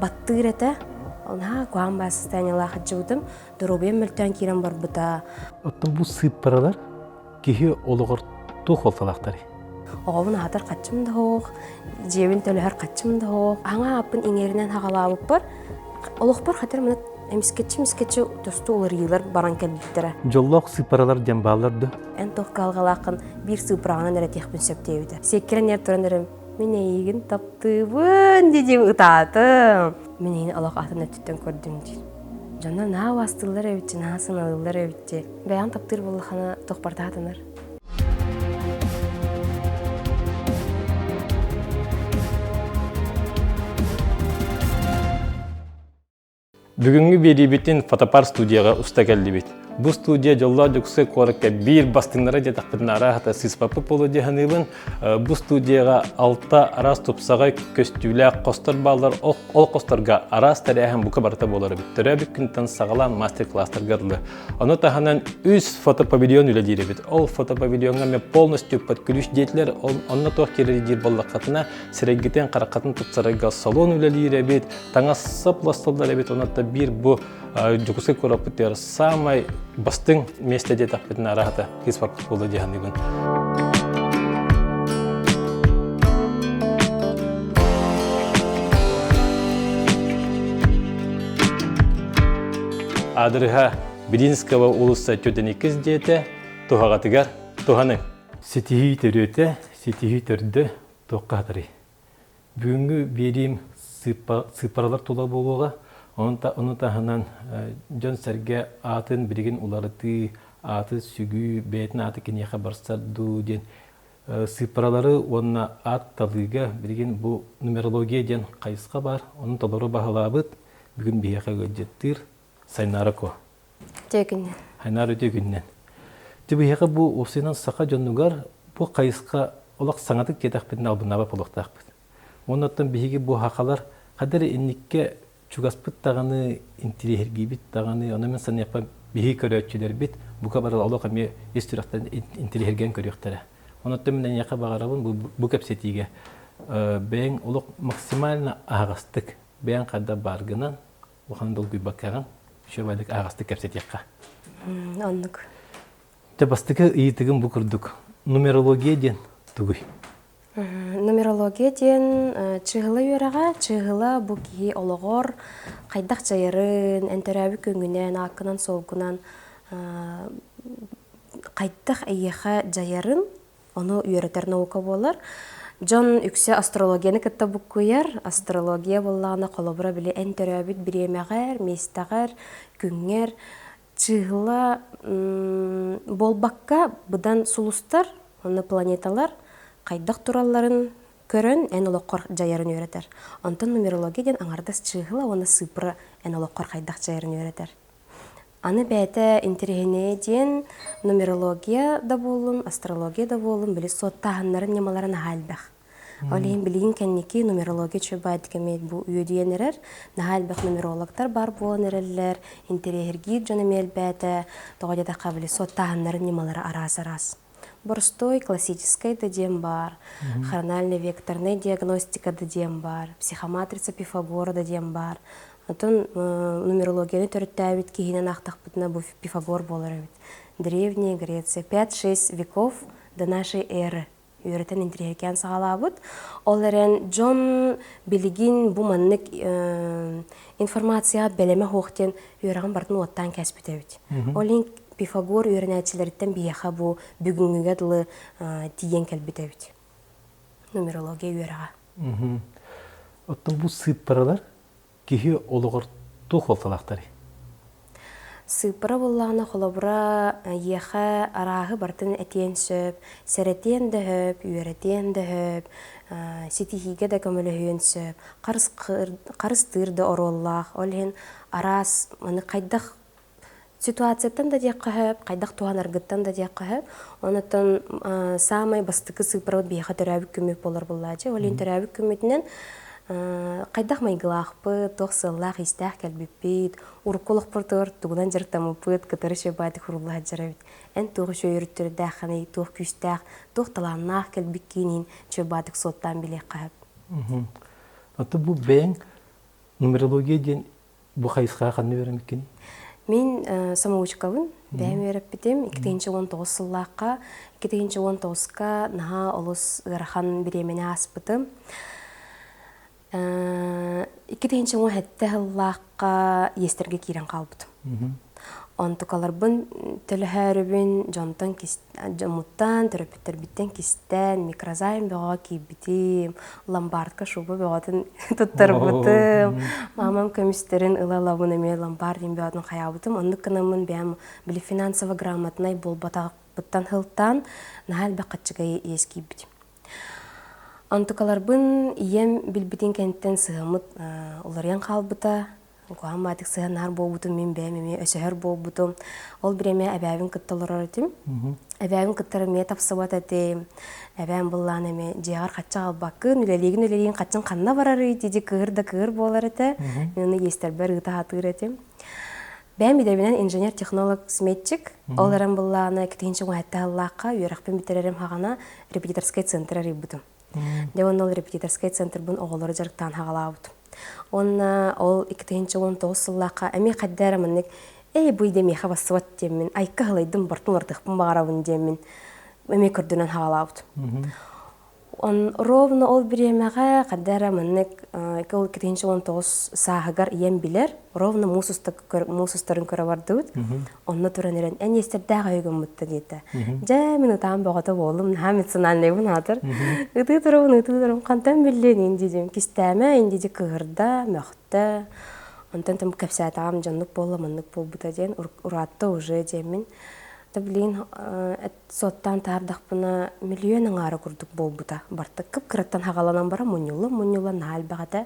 баттырете Ona kuan basıstani lahıcıdım. Durubem mülten kiren barbuta. Ottun bu sıparalar kihi oluğur tuğ oltalaqtari. Oğun hatar kaçım da hoğ. Jebin tölüher kaçım da hoğ. Ana apın iňerinden hagalavıp bar. Oluq bar hatar mına misketçi dostu olur yıllar baran kelbittere. Jolloq sıparalar jambalardı. En toq kalgalaqın bir sıprağına nere tehbin söpteydi. Sekkiren yer turanlarım. Mineyigin taptıbın dedi ıtatım. Mineyini alaq atın ötütten gördüm deyil. Jonna na vastılar evitçi, na sınalılar evitçi. Beyan taptır bollaqana toqparta atınır. Бүгүнгү берибитин фотопар студияга уста келдибит. Bu studiya jolla jokse korakka bir bastınlara jetaqpınara hata sispapı polo jahanыбын. Bu studiyaga alta aras topsagay köstüle qostar ballar ol qostarga aras tarahan buka barta bolar bittire bir kuntan sağalan master classlar garlı. Onu tahanan 3 fotopavilyon üle diribit. Ol fotopavilyonga me полностью подключ детler onunla toq kerir ballaqatına serегитен qaraqatın tutsarayga salon üle diribit. Tanga saplastallar bit onata bir bu Jokuse korapıtır samay bastın mesle jetaqpıtın arahata hispapı polo jahanыбын. Adırha Bilinskava ulussa çötenikiz jete tohagatıgar tohanın. Setihi teröte, setihi törde toqqatari. Бүгүнгү берим sıparalar tola boluğa Onu tahanan John Serge atın birigin ularıtı atı sügü beytin atı kinyaha barsardu den sıparaları onna at talıga birigin bu numerologiya den kayıska var onun taları bahalabıt bugün biyaka göjettir saynarako. Tekinnen. Haynar öte günden. Biyaka bu osinan saka jonnugar bu kayıska olak sanatık yetakpedin albınaba poloqtaqped. Ondan bihigi bu hakalar kadar innikke Çugaspıt dağını, intilihirgibit dağını, ona men sana yapan bihi körüyatçiler bit, bu kadar Allah kami istiraktan intilihirgen körüyaktara. Ona tümden yaka bağırabın bu kapsetiğe. Ben oluk maksimalna ağastık, ben kadar bargınan, bu kadar dolguy bakarın, şu baylık ağastık kapsetiyakka. Anlık. Tabastıkı iyi tıgın bu kurduk. Numerologiya den tuguy. Numerologiya den çıgıla yörağa, çıgıla bu ki oloğor qaydaq jayarın, enterabı köngünen, akınan solgunan qaydaq ayyaxa jayarın, onu öğreter nauka bolar. John ükse astrologiyani katta bu koyar, astrologiya bollağına kolobura bile enterabı biremeğer, mestağer, könger, çıgıla bolbakka budan sulustar, onu planetalar, qaydaq turalların körön en oloqqor jayarın öğreter. Ondan numerologiya den aňardas çıgıla onu sıpıra en oloqqor qaydaq jayarın öğreter. Anı bäte interehine den numerologiya da bolun, astrologiya da bolun, bile sottahanların yamaların halbaq. Oleyin bilgin kenniki numerologiya çöbaydı kemet bu üyediyenerer. Nahalbaq numerologlar bar bolan ereller, interehirgir canım elbäte, toğada qabili sottahanların yamaları aras. Борстой, классическая дадем бар, хронально-векторная диагностика дадем бар, психоматрица Пифагора дадем бар. Антон нумерологияны төрөттәбит кихинен ақтақпытына bu Пифагор болар бит. Древняя Греция, 5-6 веков до нашей эры. Үйрәтен интеллигент сагалабыт. Оларен Джон билигин бу маннык информация белеме хоқтен үйрәгән бартын оттан кәсбитәбит. Олин Пифагор öğrenicilerden bir yaha bu bugünkü adlı diyen kelbitevit. Numerologiya öğreğe. Ottun bu sıparalar kihi oluğur tuğ oltalaqtari. Sıpara bollağına kolobura yaha arağı bartın etiyen söp, seretiyen de höp, öğretiyen de höp, sitihige de kömülühüyen söp, qarıstır da orollaq, olhen aras, qaydaq Ситуацияттан да дияққа хөп, қайдақ туған аргыттан да дияққа хөп. Онытын самай бастықы сыпырауд бейха төрәбік көмек болар болладжы. Олин төрәбік көметінен қайдақ майгылақ пыт, тоқсыллақ истәқ кәлбіппейд, ұрқолық пұртыр, туғынан жыртамы пыт, кытары шөбайды құрылға жарабит. Ән туғы шөйіріттірі дәқіні, туғы күстәқ, туғы таланнақ кәлбік кейінен шөбадық соттан білеққа хөп. Аты бұл бәң нумерология ден бу хайыска канны берем экен. Мен самоучкабын, бәйім өріп бітем, 2019 сыллаққа, 2019-қа наға олыс ғырахан біремені аспытым. 2017 сыллаққа естерге кейрен қалбытым. Онтукаларбын төлөһөрүбүн жонтон жомуттан төрөпүттөр биттен кистен микрозайм бөгө кийбитим ломбардка шуба бөгөтүн туттарбытым мамам көмүстерин ылалабын эме ломбардин бөгөтүн хаябытым оннукканамын бэм били финансово грамотный болбатабыттан хылтан нахал бакачыга эскийбитим онтукаларбын ием билбитин кенттен сыгымыт уларян калбыта Куам батик сыгынар болбутум мен бәмеме өсөһөр болбутум. Ол биреме әбәбин кытталар этим. Әбәбин кыттары ме тапсыбат этим. Әбәм буллан эме жагар кача албакын, үлелеген качын канна барары диди кыгырда кыгыр болар эте. Мени естер бер ыта хатыр этим. Бәм бидебинен инженер-технолог сметчик. Оларым булланы 2017 Аллакка үйрәкпен битеререм хагана репетиторский центр рибутум. Девон ол репетиторский центр бун оголор жарыктан хагалабыт. Ол 2019 сыллаққа әме қаддарымыннық бұй деме қабасыват демін, айқы ғылайдым бартын ортықпын бағарабын демін, әме күрдінен хағалауды. Ровны ол біремеға қаддарымыннық 2019 сағығар ем білер, ровны мусустарын көрі бардығыд, онны тұрын ерен ән естердағы өйгін мұтты дейді. Жәмін ұтағын бағыты болым, хамет сынанлебін атыр. Үті тұрым, қантан білден ендейдім. Кістәмі ендейді кығырда, мөқті. Онтан тым көпсәтағым жанлық болы, мұнлық бол бұта ден, ұратты ұжы демін. Таблин соттан тардақпына миллионың ары күрдік бол бұта. Барты кіп кіраттан хағаланан бара мұнюлы нағал бағата.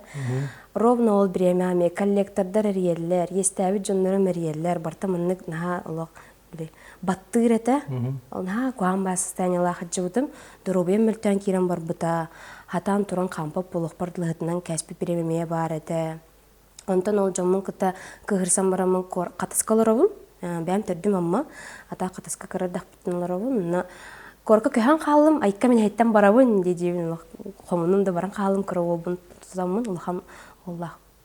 Ровна ол біреме аме коллектордар әриелер, естәві жонларым әриелер, барта мұнлық наға олық баттыр әті. Наға қуан басыстайнала қаджы бұтым, дұрубен мүлттен керен бар бұта. Хатан тұрын қампап болық бардылығытынан кәспі біремемeye бар әті. Онтан ол жомын күтті кығырсан барамын қатыскаларабын. Бәм төрдім амма, ата қатысқа кірардақ бұтынларабын. Корка көйхан қалым, айыққа мен әйттен барабын, дедейбін. Қомының да баран қалым кірі олбын тұзамын,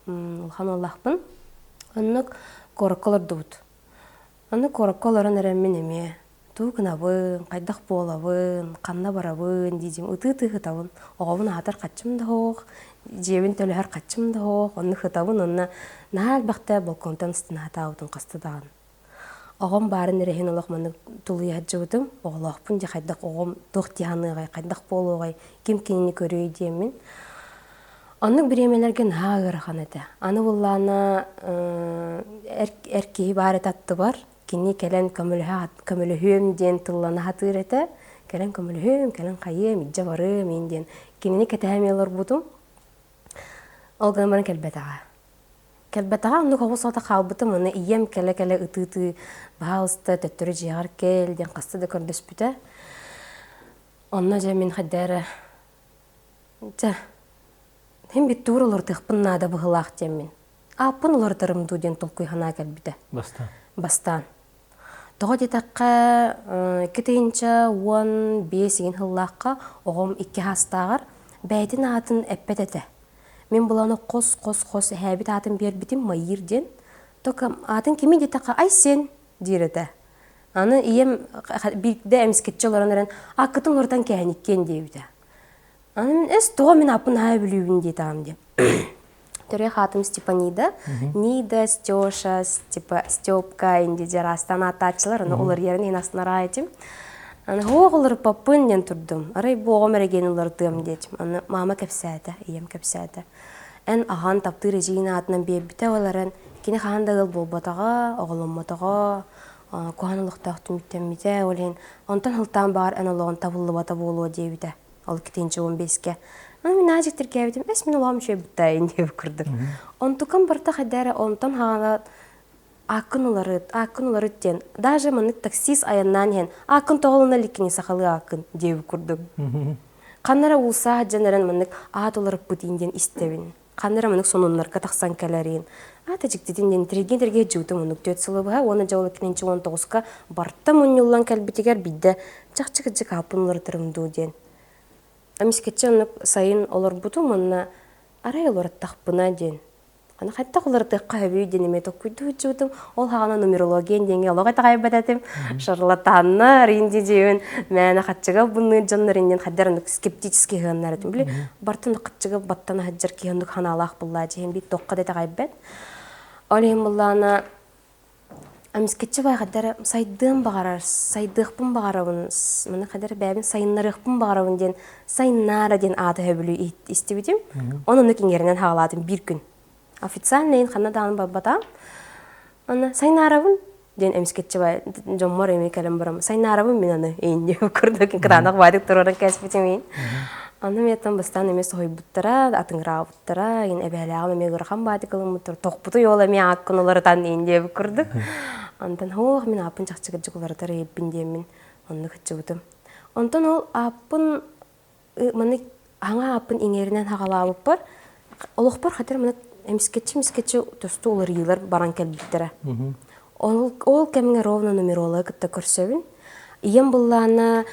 ұлхан Аллахпын. Онық коракаларды бұд. Оны коракаларын әрәммен әме. Ту кынабын, қайдақ болабын, қанна барабын, дедейм. Үті хытабын. Оғабын атар қатшым да хоқ, жебін төліғар қатшым да хоқ. Оны хытабын, оны нағал бақты балконтан үстін хата аудын қасты дағын. Оғым барын әрейін олақ мұны тұлы яджы бұдым. Оғылақпын де қайдақ оғым тоқ тияныға, қайдақ болуға, кем кенені көрі деймін. Анық біремелерген ағыр қан әті. Аны болланы әркей бары татты бар. Кені кәлін көміліхем ден тұлланы хатыр әті. Кәлін көміліхем, кәлін қайым, иджа барым, енден. Кенені кәтәмелер бұдым. Олғаны барын кәлбәт аға. Кәлбәтаға ұнық оғы сота қалбытым, оны ием кәлі-кәлі ұты-ұты бағылысты, төттірі жиғар кәл, ден қасты да көрдіс бүті. Онна жа мен қаддәрі, жа, hem бит тур олар тықпын нада бұғылақ демен. Апын олар тұрымду ден тұлқый ғана кәлбіті. Бастан. Тоға детаққа 2-15 еген ғылаққа оғым 2 хастағар бәйден атын әппет әті. Мен бұланы қос әбіт атын бер бітім майырден. Тоқа атын кеме детаққа ай сен дейірді. Аны ием бірікді әміскетчі оларын әрін ақытын ортан кәйініккен дейбді. Аны мен әс тоға мен апын ай білуін дейтағым деп. Түрі қатым Степанида, Нида, Стеша, Степка, инде жарастан атачылар, олар ерін енасынар айтым. Оғылыр папын ден тұрдым. Арай боғым әреген олар дым детім. Мама көпсәді, ием көпсәді. Ән аған таптыры жиын атынан бейбіті оларын кені қағандағыл болбатаға, оғылыматаға, қуанылықтақ түміттеміде олен. Онтан хылтан бағар ән олығын табылы бата болуы дейбіді. Ол 2-15-ке. Мен әжіктір кәбетім, әс мен олағым шөй бұттайын деп күрдім. Онтукан барта қадәрі онтан қағанға Акын олары ден. Даже мұны таксис аяннан хен. Акын тоғылына ліккені сақалы акын деп күрдім. Қаннара ұлса жанаран мұнық ат олары бұтейінден істебін. Қаннара мұнық сонынларға тақсан кәләрейін. Ата жіктеден тірген-тірге жүгді мұнық дөт сылы бұға. Оны жауылы 2019-қа барта мұнылан кәлбетегер бейді жақчық-жық апын олар тұрымды ден. Амискетче мұнық сайын олар бұты мұнына арай олар тақпына ден. Аны хатта кулырты кабый денеме токуйду жутум. Ол хагана нумерология денге лога тагайбататым. Шарлатаннар инди дебин. Мен хатчыга буны жаннарыннан хаддарны скептический ханнар дим. Биле бартын кытчыга баттана хаджар киһендик ханалах булла жем бит токка да тагайбат. Олем буллана амискетче бай хаддар сайдым багарар, сайдыкпын багарабын. Мына хаддар бәбин сайыннарыкпын багарабын ден, сайыннара ден аты хөбүлү истибитим. Онун кеңеринен хагаладым бир күн. Официально ин хана даан бабата. Аны сайынарабын ден амискетче бай жоммор эми калем барам. Сайынарабын мен аны эйинде көрдүк кыранак бадык тураран кәсбитим. Аны метам бастан эмес хойбуттара, атыңрабыттара, ин эбелягы мегырхан бадыкылым тур токпуту yola ми аккынулардан эйинде көрдүк. Андан хоох мен апын чакчыгы жугулардар эппин демин. Онны кычыбытым. Онтон ол апын маны аңа апын иңеринен хагалабып бар. Олохпар хатер мына эмискетчи тосту олар йылар баран келбиттера. Ол кемге ровно нумерология кытта көрсөбүн. Ием буллана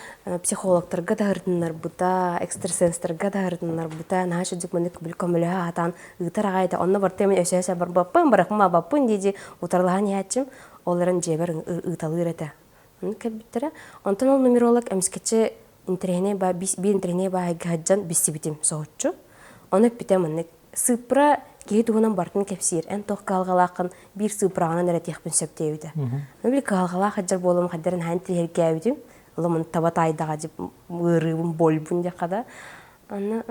психологтарга да хырдыннар бута, экстрасенстерга да хырдыннар бута, нашы жүк мындык бүл көмөлө атан ыйтар агайда онна бартемен өсөсө бар баппын баракма баппын диди утарлахан ячым оларын жебер ыйталы ирете. Аны келбиттера. Онтон ол нумеролог эмискетчи интерене ба би интерене ба хаджан бисибитим соочу. Оны питемин сыпра кейдугунан бартын кепсир. Эн тох калгалакын бир сыпрагынан эретехпин сөптейбиде. Нөбли калгалак хаджар болум хаддарын ханти херкебитим. Ломун табатайдага жип ырыбын болбун жакада. Аны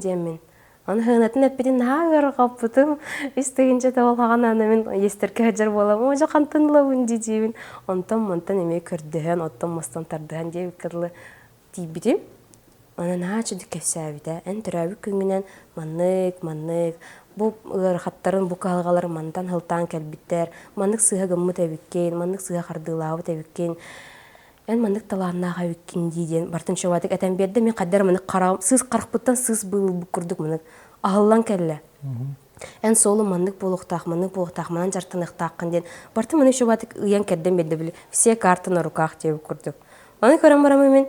жемин. Аны хынатын эппидин нагыр каппытым. Истегинче табалган аны мен естерке хаджар болам. Ожо кантынлабын дижибин. Онтон эме көрдөһөн, оттон мастан тардыһан жеп кырлы тийбитим. Аны наачы дикесәбиде. Эн төрәбү күнгүнен маннык. Бу ырхаттарын бу калгалар мандан хылтан келбиттер. Маннык сыга гыммы тебиккен, маннык сыга кардылабы тебиккен. Эн маннык талааннага виккен диден. Бартын шоватык этен берди мен каддар маннык карам, сыз каркпыттан сыз был курдук маннык. Ахыллан келле. Эн солу маннык болуктак, манан жартыныктакын ден. Бартын маны шоватык ыян керден берди биле. Все карты на руках тебип курдук. Аны көрөм барам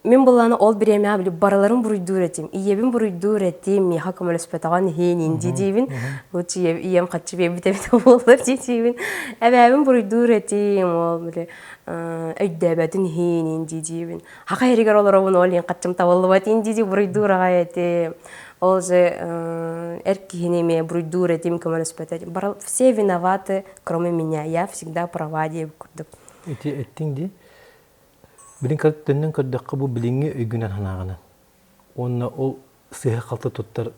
мен буланы ол биреме абли бараларын буруйдуур этим. Иебин буруйдуур этим. Ми хакым элспетаган хенин дидибин. Лучи ием качы бебите болор дидибин. Эбебин буруйдуур этим. Ол биле өйдөбөтүн хенин дидибин. Хака эригер олоробун олин качым табылбатин диди буруйдуур агайты. Ол же эркинеме буруйдуур этим кымелспетаган. Барал все виноваты, кроме меня. Я всегда права деп курдук. Эттиң ди. Билин каттеннен каддакка бу билинге өйгүнөн ханагана. Онна ол сыйга калты туттар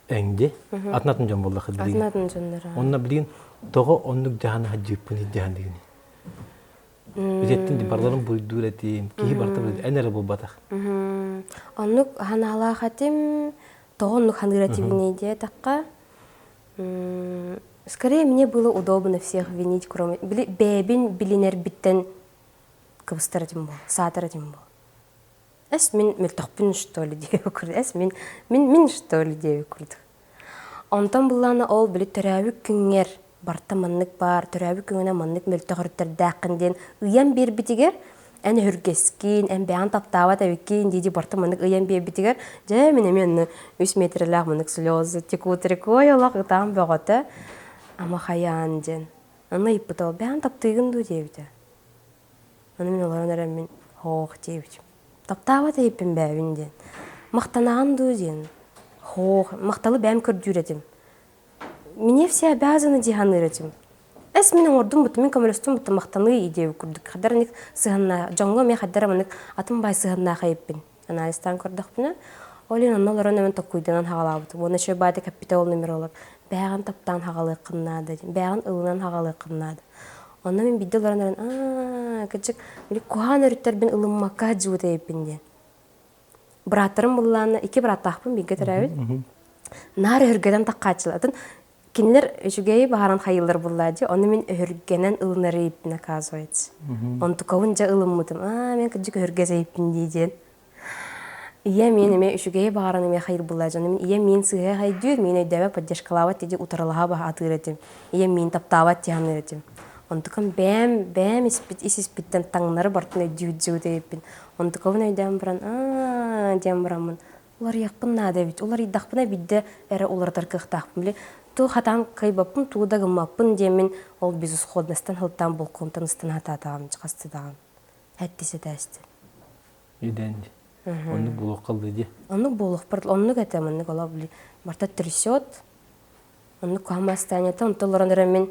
эңди. Атнатын жон болду хадилин. Атнатын жондора. Онна билин того оннук жаһан хаҗыппын жаһан дигени. Бизеттин ди барларын буйдур этим, ки барта бил энере болбатак. Оннук ханала хатим тогоннук хангыративне де такка. Скорее мне было удобно всех винить, кроме бебин билинер биттен кыбыстыратым бол, саатыратым бол. Эс мен мөлтөкпүн что ли деп көрдү. Эс мен что ли деп көрдү. Онтон булланы ол биле төрөбүк күңер барта маннык бар, төрөбүк күңөнө маннык мөлтөкөртөр дакынден ыян бер битигер, эн хүргескин, эн бян таптаба табикин диди барта маннык ыян бер битигер, же мен 3 метрлак маннык слезы текут рекой олак там бөгөтө. Ама хаян ден. Аны иппытал бян таптыгын ду дебите. Аны мен оларынан мен хоох дебит. Таптаба да иппин бәбин ден. Мактанаган ду ден. Хоох, макталы бәм көрдүретим. Мне все обязаны диханыретим. Эс менен ордум бут, мен көмөлөстүм бут мактаны идея көрдүк. Хадарник сыганна, жоңго мен хадарамык атын бай сыганна хайыппин. Анализтан көрдүкпүнө. Олен аналарына мен токуйдан хагалабыт. Оны шо байды капитал нумеролог. Бәган таптан хагалы кыннады. Бәган ылынан хагалы кыннады. Онна мен бидделарынан кычык били кухан өрүттөр бен ылыммакка жуут эпинде. Братарым булланы, 2 братахпын биге терәбит. Нар өргәдән таккачылатын. Кинлер үчүгей баһаран хайылдар буллади. Оны мен өргәнән ылнары эпине казойт. Онту кавынча ылыммытым. Мен кычык өргәзә эпин диден. Ия мен эме үчүгей баһаран эме хайыл буллади. Мен ия мен сыга хайдыр, мен өйдәбә поддержкалават диде утаралага ба атыретим. Ия мен таптават тиянретим. Онтукам бәм испиттен таңнары бартына дүйдзүү дейппин. Онтукам өйдәм баран, дем барамын. Олар яқпын нада бит. Олар иддақпына бидде әрі олардар кықтақпын біле. Ту хатан кайбаппын, ту да гыммаппын демен ол безусходностан хылттан болқымтан ыстын хататағам, қастыдағам. Әттесе тәсті. Иденди. Оны булық қылды де. Оны болық бір, оны кәтемін, ола біле. Барта трясет. Оны куамастанета, оны толыранырым мен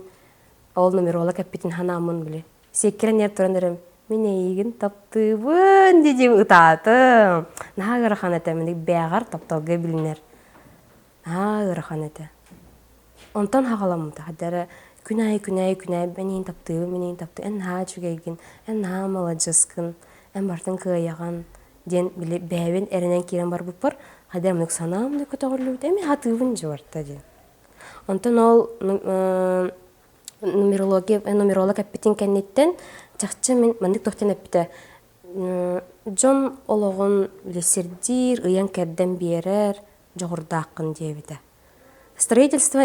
ол нумерола кәппетін ханамын біле. Секкерен ер тұранырым. Мен егін таптыбын деді ұтатым. Нағыр хан әтемін, бәғар тапталға білінер. Нағыр хан әте. Онтан хағаламымды. Хадары күнәй, менен таптыбын. Ән ха чүгейгін, ән ха маладжыскын, ән бартын күйяған. Ден біле бәйбен әрінен керен бар бұппар. Хадары мұнық санамды көтағырлы өт. Әме хатыбын жуарта ден. Онтан ол нумеролог әппетін кәнеттен жақчы мен мандық тоқтен әппіті. Джон олығын лесердир, ұян кәрден берер, жоғырдақын дейбіті. Строительство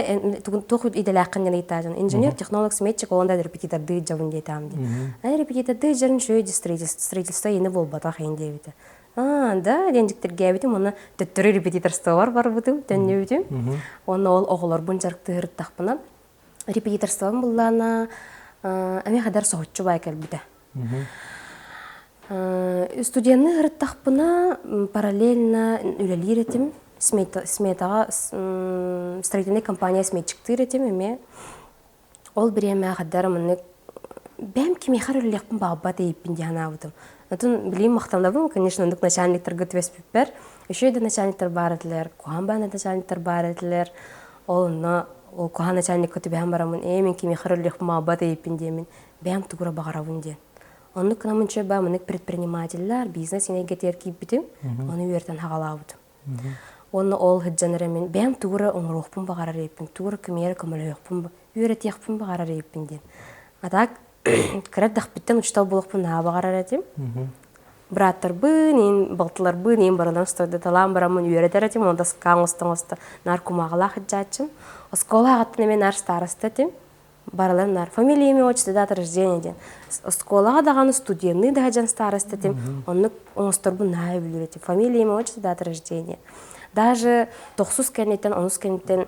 тоқуд иделақын ден айтажын. Инженер, технолог, сметчик олында репетиторды жабын дейтам дейм. Репетиторды жарын шөйді строительство ені болбата қайын дейбіті. Да, дендіктерге әбітім, оны төттірі репетиторство бар бұтым, төнне бітім. Оны ол оғылар бұн жарықты ғырттақпына. Репетиторство бұллана әме қадар соғытшы бай кәлбіті. Студентны ғырттақпына параллельно үләлер етім, сметаға строительный компания сметчіктір етім әме. Ол бір әме қадар мұнық бәм кемехар үләқпін бағбат ейіппін де ана бұтым. Отын білейм мақтамдабым, конечно, ондық начальниктар ғытвес біппер. Еще еді начальниктар бар әділер, куан бәні начальниктар бар әділер. Ол куан начальник көті бәм барамын, мен кемехар үләқпін бағбат ейіппін демін. Бәм тұғыра бағаравын ден. Ондық қынамын чөй бәм мұнық предпринимателілер, бизнес енеге теркейіп бітім, оны үйертен хағала бұдым. Оны ол хыджаныр әмен, бәм тұғыра оңыр оқпын бағарар ейіппін, тұғыра көмері көмілі оқпын, үйрет еқпін бағарар ейіппін ден. Атақ, кірет дақпеттен ұчтал болықпын наға бағарар әтім. Браттар бұн, ен балтылар бұн, ен барынан стойды талан барамын үйретер әтім, онда скаң ұстың нар кумағыла хыджачым. Оскола ағаттын әмен нар старысты әтім. Баралан нар фамилия имя отчество дата рождения ден. Осколаға дағаны студентны дағаджан старысты әтім, оны оңыстар бұн наға білер әтім. Фамилия имя отчество дата рождения. Даже 9 кәнеттен, 10 кәнеттен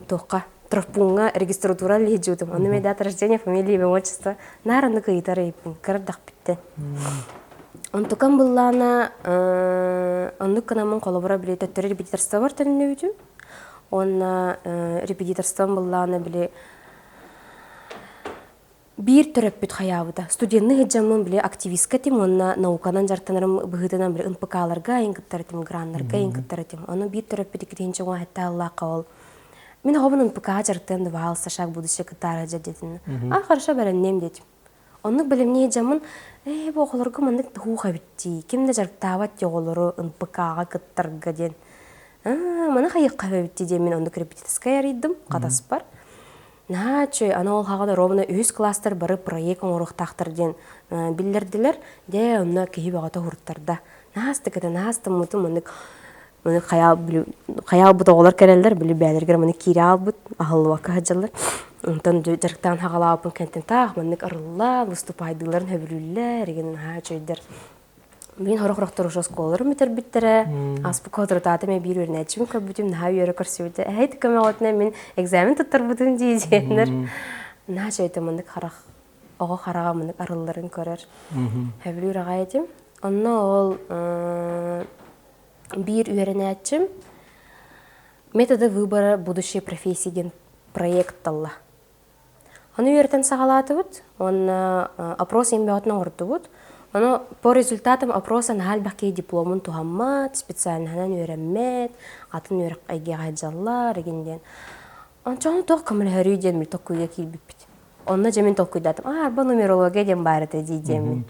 тоққа тұрпуңға регистратура лейджі өтім. Оны ме дата рождения, фамилия имя отчество нараны күйітары епін, кірдақ бітті. Онтукан бұллана, онлық қынамын қолабыра біле төттірі репетиторство бар тәніне өтім. Онна репетиторствон бұллана біле бир төрөп бүт хаябыда. Студентны хыджамын біле активистка тем, онна науканан жартанарым бұғытынан біле НПК-ларға енгіттар тем, гранларға енгіттар тем. Оны бир төрөп бүт екетенші оңа хәтті Аллақа ол. Мен ғобын НПК жартанды бағал сашақ будыше кыттары жадетіні. Қарыша бәріннем детім. Онны білімне хыджамын, бұл оғылырғы мандық тұғуға бітті. Кемді жарықтават еғылыры НПК-ға кыттарға ден. Мана қайыққа бітті де мен ондық репетиторская яридым, қатас бар. Чөй, ана ол хағада ровна өз кластар бары проект оңырықтақтыр ден білдерділер, де онна кейі бағата ғұрттарда. Насты кәді, насты мұтым, оны қаял бұт оғылар кәрелдер, білі бәлергер, мұны кері ал бұт, ағылы вақы ғаджалар. Онтан жарықтан хағала апын кәнтен тақ, мұнық арылла, выступайдыларын хөбілілер, еген чөйдер. Мен хорох-хорохтор ошо сколорым битер биттері, аспы kodratаты мен бир өрін әчім көп бүтім, наға үйері көрсеуді. Әйті көме отына мен экзамен тұттыр бүтім дейденер. На жайты мұндық харақ, оғы хараға мұндық арылыларын көрер. Әбілі ұраға етім. Онна ол бир өрін әчім методы выбора будущей профессии ден проект талла. Оны үйертен сағалаты бұд, оны опрос ембеғатынан ұрды бұд. Оно по результатам опроса нахал бақи дипломын тухаммат, специальнаханан үйрәммет, атын үйрәк айге ғайджалар, егенден. Ончаны тоқ көмілі әрі ден міл тоқ көйге кейбіп бит. Онна жемен тоқ көйдатым, арба нумерология ден барды дейдем.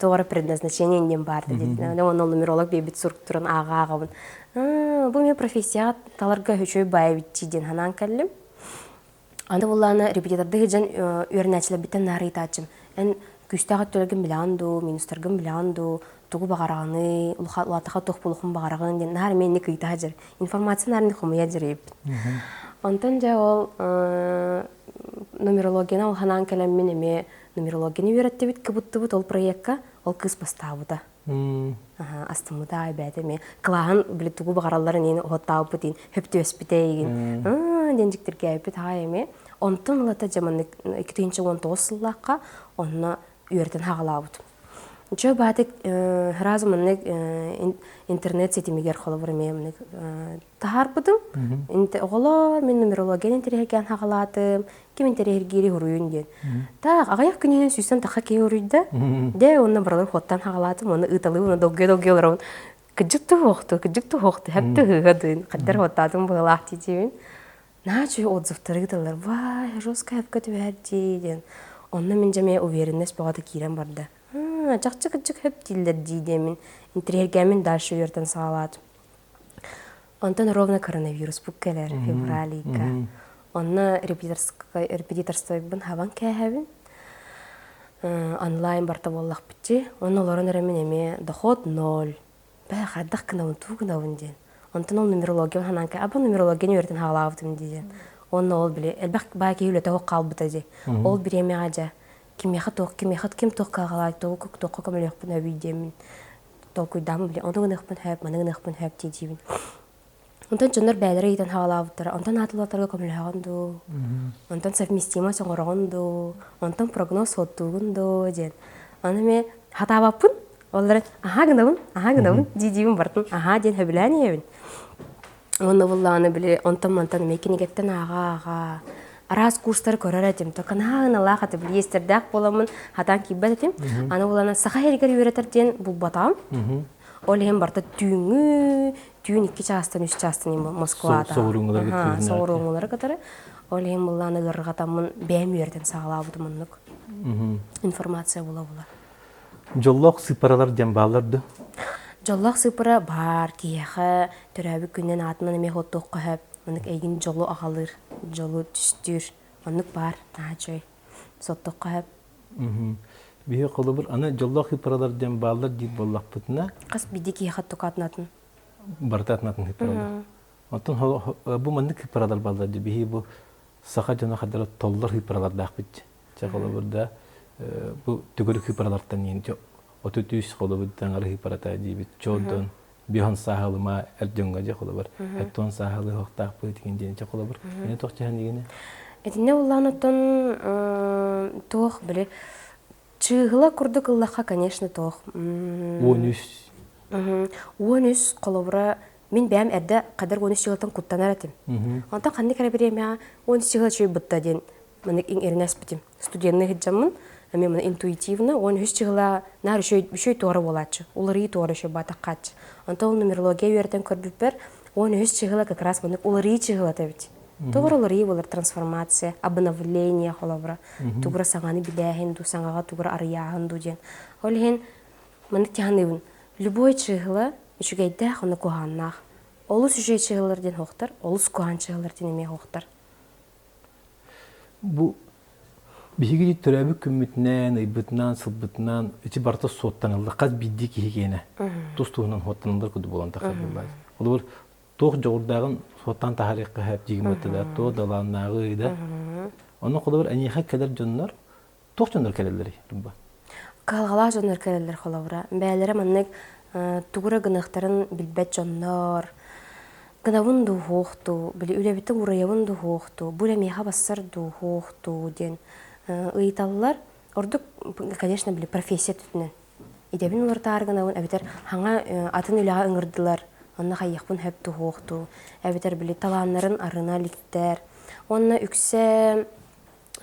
Тоғыры предназначение ден барды дейдем. Оны нумеролог бейбіт сұрқ тұрын аға-ағабын. Бұл мен профессияға таларға хөчөй бай бит дейден ханан кәлім. Анда бұлланы репетиторды ғыжан үйрәнәчілі біттен нары итачым. Күстәғат төлігін білянду, минустарғын білянду, тұғы бағарағаны, ұлатаға тоқ болуқын бағарағын ден, нәр мен не күйта жыр. Информация нәріне құмыя жыр еп. Онтан жа ол нумерологияна ол ханан кәлеммен еме нумерологияны үйретті біт, кібітті біт ол проектқа ол кыз бастауыда. Астымыда айбәді ме. Қылағын білі тұғы бағараларын ені оғыттау бұтын, хөпті өспіте еген. Денжіктерге айбет хай еме. Онтын ұлата жаманы 2019 сыллаққа онына үйерден хағыла бұд. Жо бәдік ғыразы мұнық интернет сетімегер қолы бір мемнік тағар бұдым. Оғылар мен нумерологиян интереген хағыладым, кем интерегері ғыруын ден. Тақ, ағаяқ күнінен сүйсен таққа кей ғыруйда. Де, онына бұралар хоттан хағыладым, оны ұталы, оны доғы-доғы олар. Күджікті хоқты, әпті ғыдын. Қаддар хоттадым бұғылақ дейдейін. На жой отзывтары ғыдалар, вай, жосқа әпкөті бәрді ден. Онына мен жәме уверенность бағады кейрен барды. Жақ-жық хөп дейілдер дейдемін. Интерьергемен дальше үйерден сағаладым. Онтан ровно коронавирус бұл кәлер, февралийка. Онна репетиторстой бұн хаван кәхәбін. Онлайн барта боллақ бітті. Оны оларын әрімен әме доход 0. Бәй қаддақ кінауын, ту кінауын ден. Онтан ол нумерология ханан кә. Абы нумерологияны үйерден хағалавдым дейден. Оны ол біле. Әлбәқ бәй кейілі тәуі қалбыта де. Ол бір еме ғажа. Кем тоқ қағалай, тоғы көк тоққа көмілі өқпін өбейдемін. Тоғы көйдамы біле, онтан өқпін хөп, манығын өқпін хөп дейдейбін. Онтан жондар бәлері ейтен хағалауыттыр. Онтан атылатарға көмілі ғанду. Онтан совместимость оңырағанду. Онтан прогноз оттуғынду ден. Оны ме хатабаппын, олары аға гынауын дейдейбін бартын. Аға ден хөбіләне ебін. Оны бұллағаны біле, онтан мекенегеттен аға. Араз курстар көрер әтем, тоқанағын Аллах атып естердәк боламын, хатан кейбәт әтем. Аны олана сақа әргер үйретерден бұл батам. Ол ең барда түйін 2 чағастан 3 чағастан Москвада. Соғыр оңылары қатары. Ол ең бұлланы ғырғатамын бәйім үйерден сағалабыды мұнық. Информация бола. Жоллақ сыпаралар жамбаларды? Жоллақ сыпара бар, кейеқі, түрәбі күннен атынан еме хоттуққа хөп. Онық әйгін жолу ағалыр, жолу түстір. Онық бар, нағачой. Соттуққа хөп. Бейе қолы бір, ана жоллақ сыпаралар жамбалар дейд боллақ бұтына? Қас биді кейеқі тұқа атынатын. Барта атынатын сыпаралар. Онтан бұл мандық сыпаралар балдарды. Бейе бұл сақа жана қадары толлар сыпаралар дақ бітті. Қолы бірді бұл түгірі сыпаралардан енді. Оты түйіс қолы бірден ары сыпарата дейбіт. Жолдан. Бихан сахалыма әрденға же қолы бар. Әттон сахалы хоқтақ бұй деген денече қолы бар. Әне тоқ жаған дегені? Әтіне олан оттон тоқ білі. Чығыла күрді қыллаққа, конечно, тоқ. 13. 13 қолы бұра. Мен бәм әрді қадар 13 жылдан құттанар әтім. Онтан қанды кәрі берем я 13 жылға чөй бұтта ден. Мәнік ең әрінәс бітім. Студентны хеджамын. Мен интуитивно, он үстігіла нәрі шөй тоғыры болатшы. Олары тоғыры шөй батақ қатшы. Онта ол нумерология үйерден көрбіп бәр, он үстігіла как раз мұнық олары чығыла тәбіт. Тоғыр олары олар трансформация, обновление қолабыра. Туғыра саңаны біләхін, саңаға туғыра арияғын дуден. Ол ең мұнық тяғанығын. Любой чығыла үшігейдәқ оны қоғаннақ. Олыс үшей чығыларден хоқтар, олыс қоған чығыларден еме хоқтар. Бұл Бихиги төрәбі күммітінен, айбытынан, сылбытынан, өте барта соттанылды, қаз бидді кейгені. Тұстуғынан соттанылдар күді болан тақыр болбайды. Ол бір тоқ жоғырдағын соттан тахарыққа әп дегім өттілер, тоқ даланнағы үйді. Оның қолы бір әнеға кәлер жонлар, тоқ жонлар кәлерлері. Қалғала жонлар кәлерлер қолы бұра. Бәлері мәннік тұғыры гынықтарын білбәт жонлар. Гынавын дұғуқту, білі үләбіттің ұрайавын дұғуқту, бұл әмеға бассар дұғуқту ден. Ыйталылар, ордук, конечно, білі профессия түтінен. Идебін олар тааргынауын, әбетер хаңа атын үліға ұңырдылар, онна қайықпын хөп дұғуқту. Әбетер білі таланларын арына ликтер. Онна үксе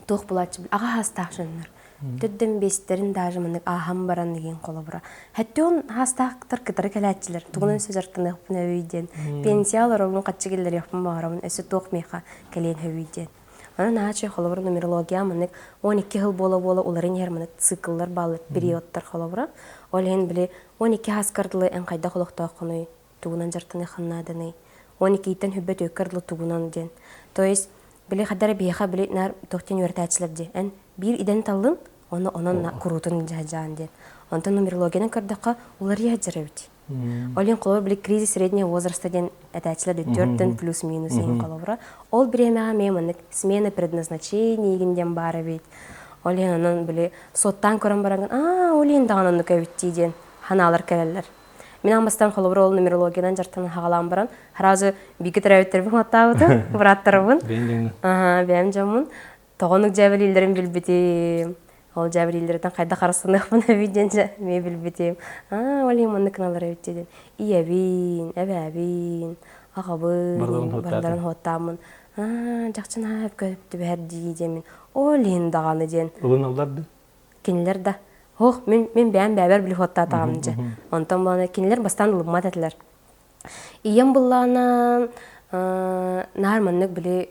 тұқ бұлатшы білі, аға хастақ жөнлер. Түдден бестерін дажы мұнық ағам баран деген қолы бұра. Хәтті он хастақтар кітары кәләтчілер. Тұғынан сөз артын өқпін өйден. Пенсиялар олың қатшы келдер өқпін бағарамын, өсі тоқ мейқа кәлен өйден. Ана нағачы қолы бұра нумерология мұнық 12 жыл бола-бола оларын ер мұнық циклар балы, периодтар қолы бұра. Ол ең білі 12 хаскардылы ән қайда қолықта құны тұғынан жартыны қыннадыны. 12 итен хүббет өккардылы тұғынан ден. То есть, білі қадары бейқа білі нар тоқтен өртәчілер де. Ән бір иден талын, оны онын құрутын жан ден. Онтан нумерологияның көрдіққа олар ежір өйті. Ол ең қолы білі кризис средний возраста ден әтәчілер 4-тен плюс-минус ең қолы бұра. Ол бір емеға мемінік смена предназначения егінден бары бейт. Ол ең онын білі соттан көрін бараңын, ол ең дағанынды көбітті ден. ханалар келелер. Мен амбастан холобра ол нумерологиядан жартан хагалан баран. Харазы биги терәбеттербин хаттабыды, браттарыбын. Бәм жамын. Тоғонук жәбілілерін білбетем. Ол жәбілілерден қайда қарасынықпын әбейден ме білбетем. Олейм оны кыналар әбейден. Иябин, әбәбин, ағабын, бардарын хоттамын. Жақчын әп көпті бәр дейдемін. Олейм дағаны ден. Улын аларды? Кенелер да. Оқ, мен бәм бәбәр білі хотта тағамын же. Онтан боланы кенелер бастан ұлымат әтілер. Ием боланы нарманнық білі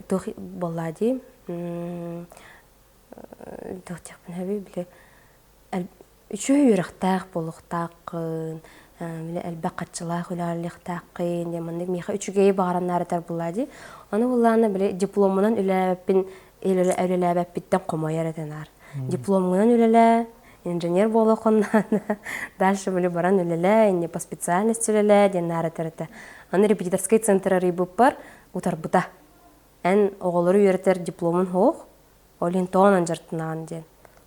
тұқ болады. Тұқтақпын әбей білі үші үйрақтақ болуқтақын, әлбәқ қатшылақ үләліқтақын, демандық меха үшігей бағараннары тар болады. Оны боланы білі дипломынан үләләбәппіттен қомайар әтенар. Дипломынан үләлә, инженер болу қоннаны, дальше білі баран үләлә, по специальность үләлә, денары тәріті. Оны репетиторский центрары бұп бар, ұтар бұта. Ән оғылыры үйретер дипломын хоқ, олин тоғынан жартынаған ден.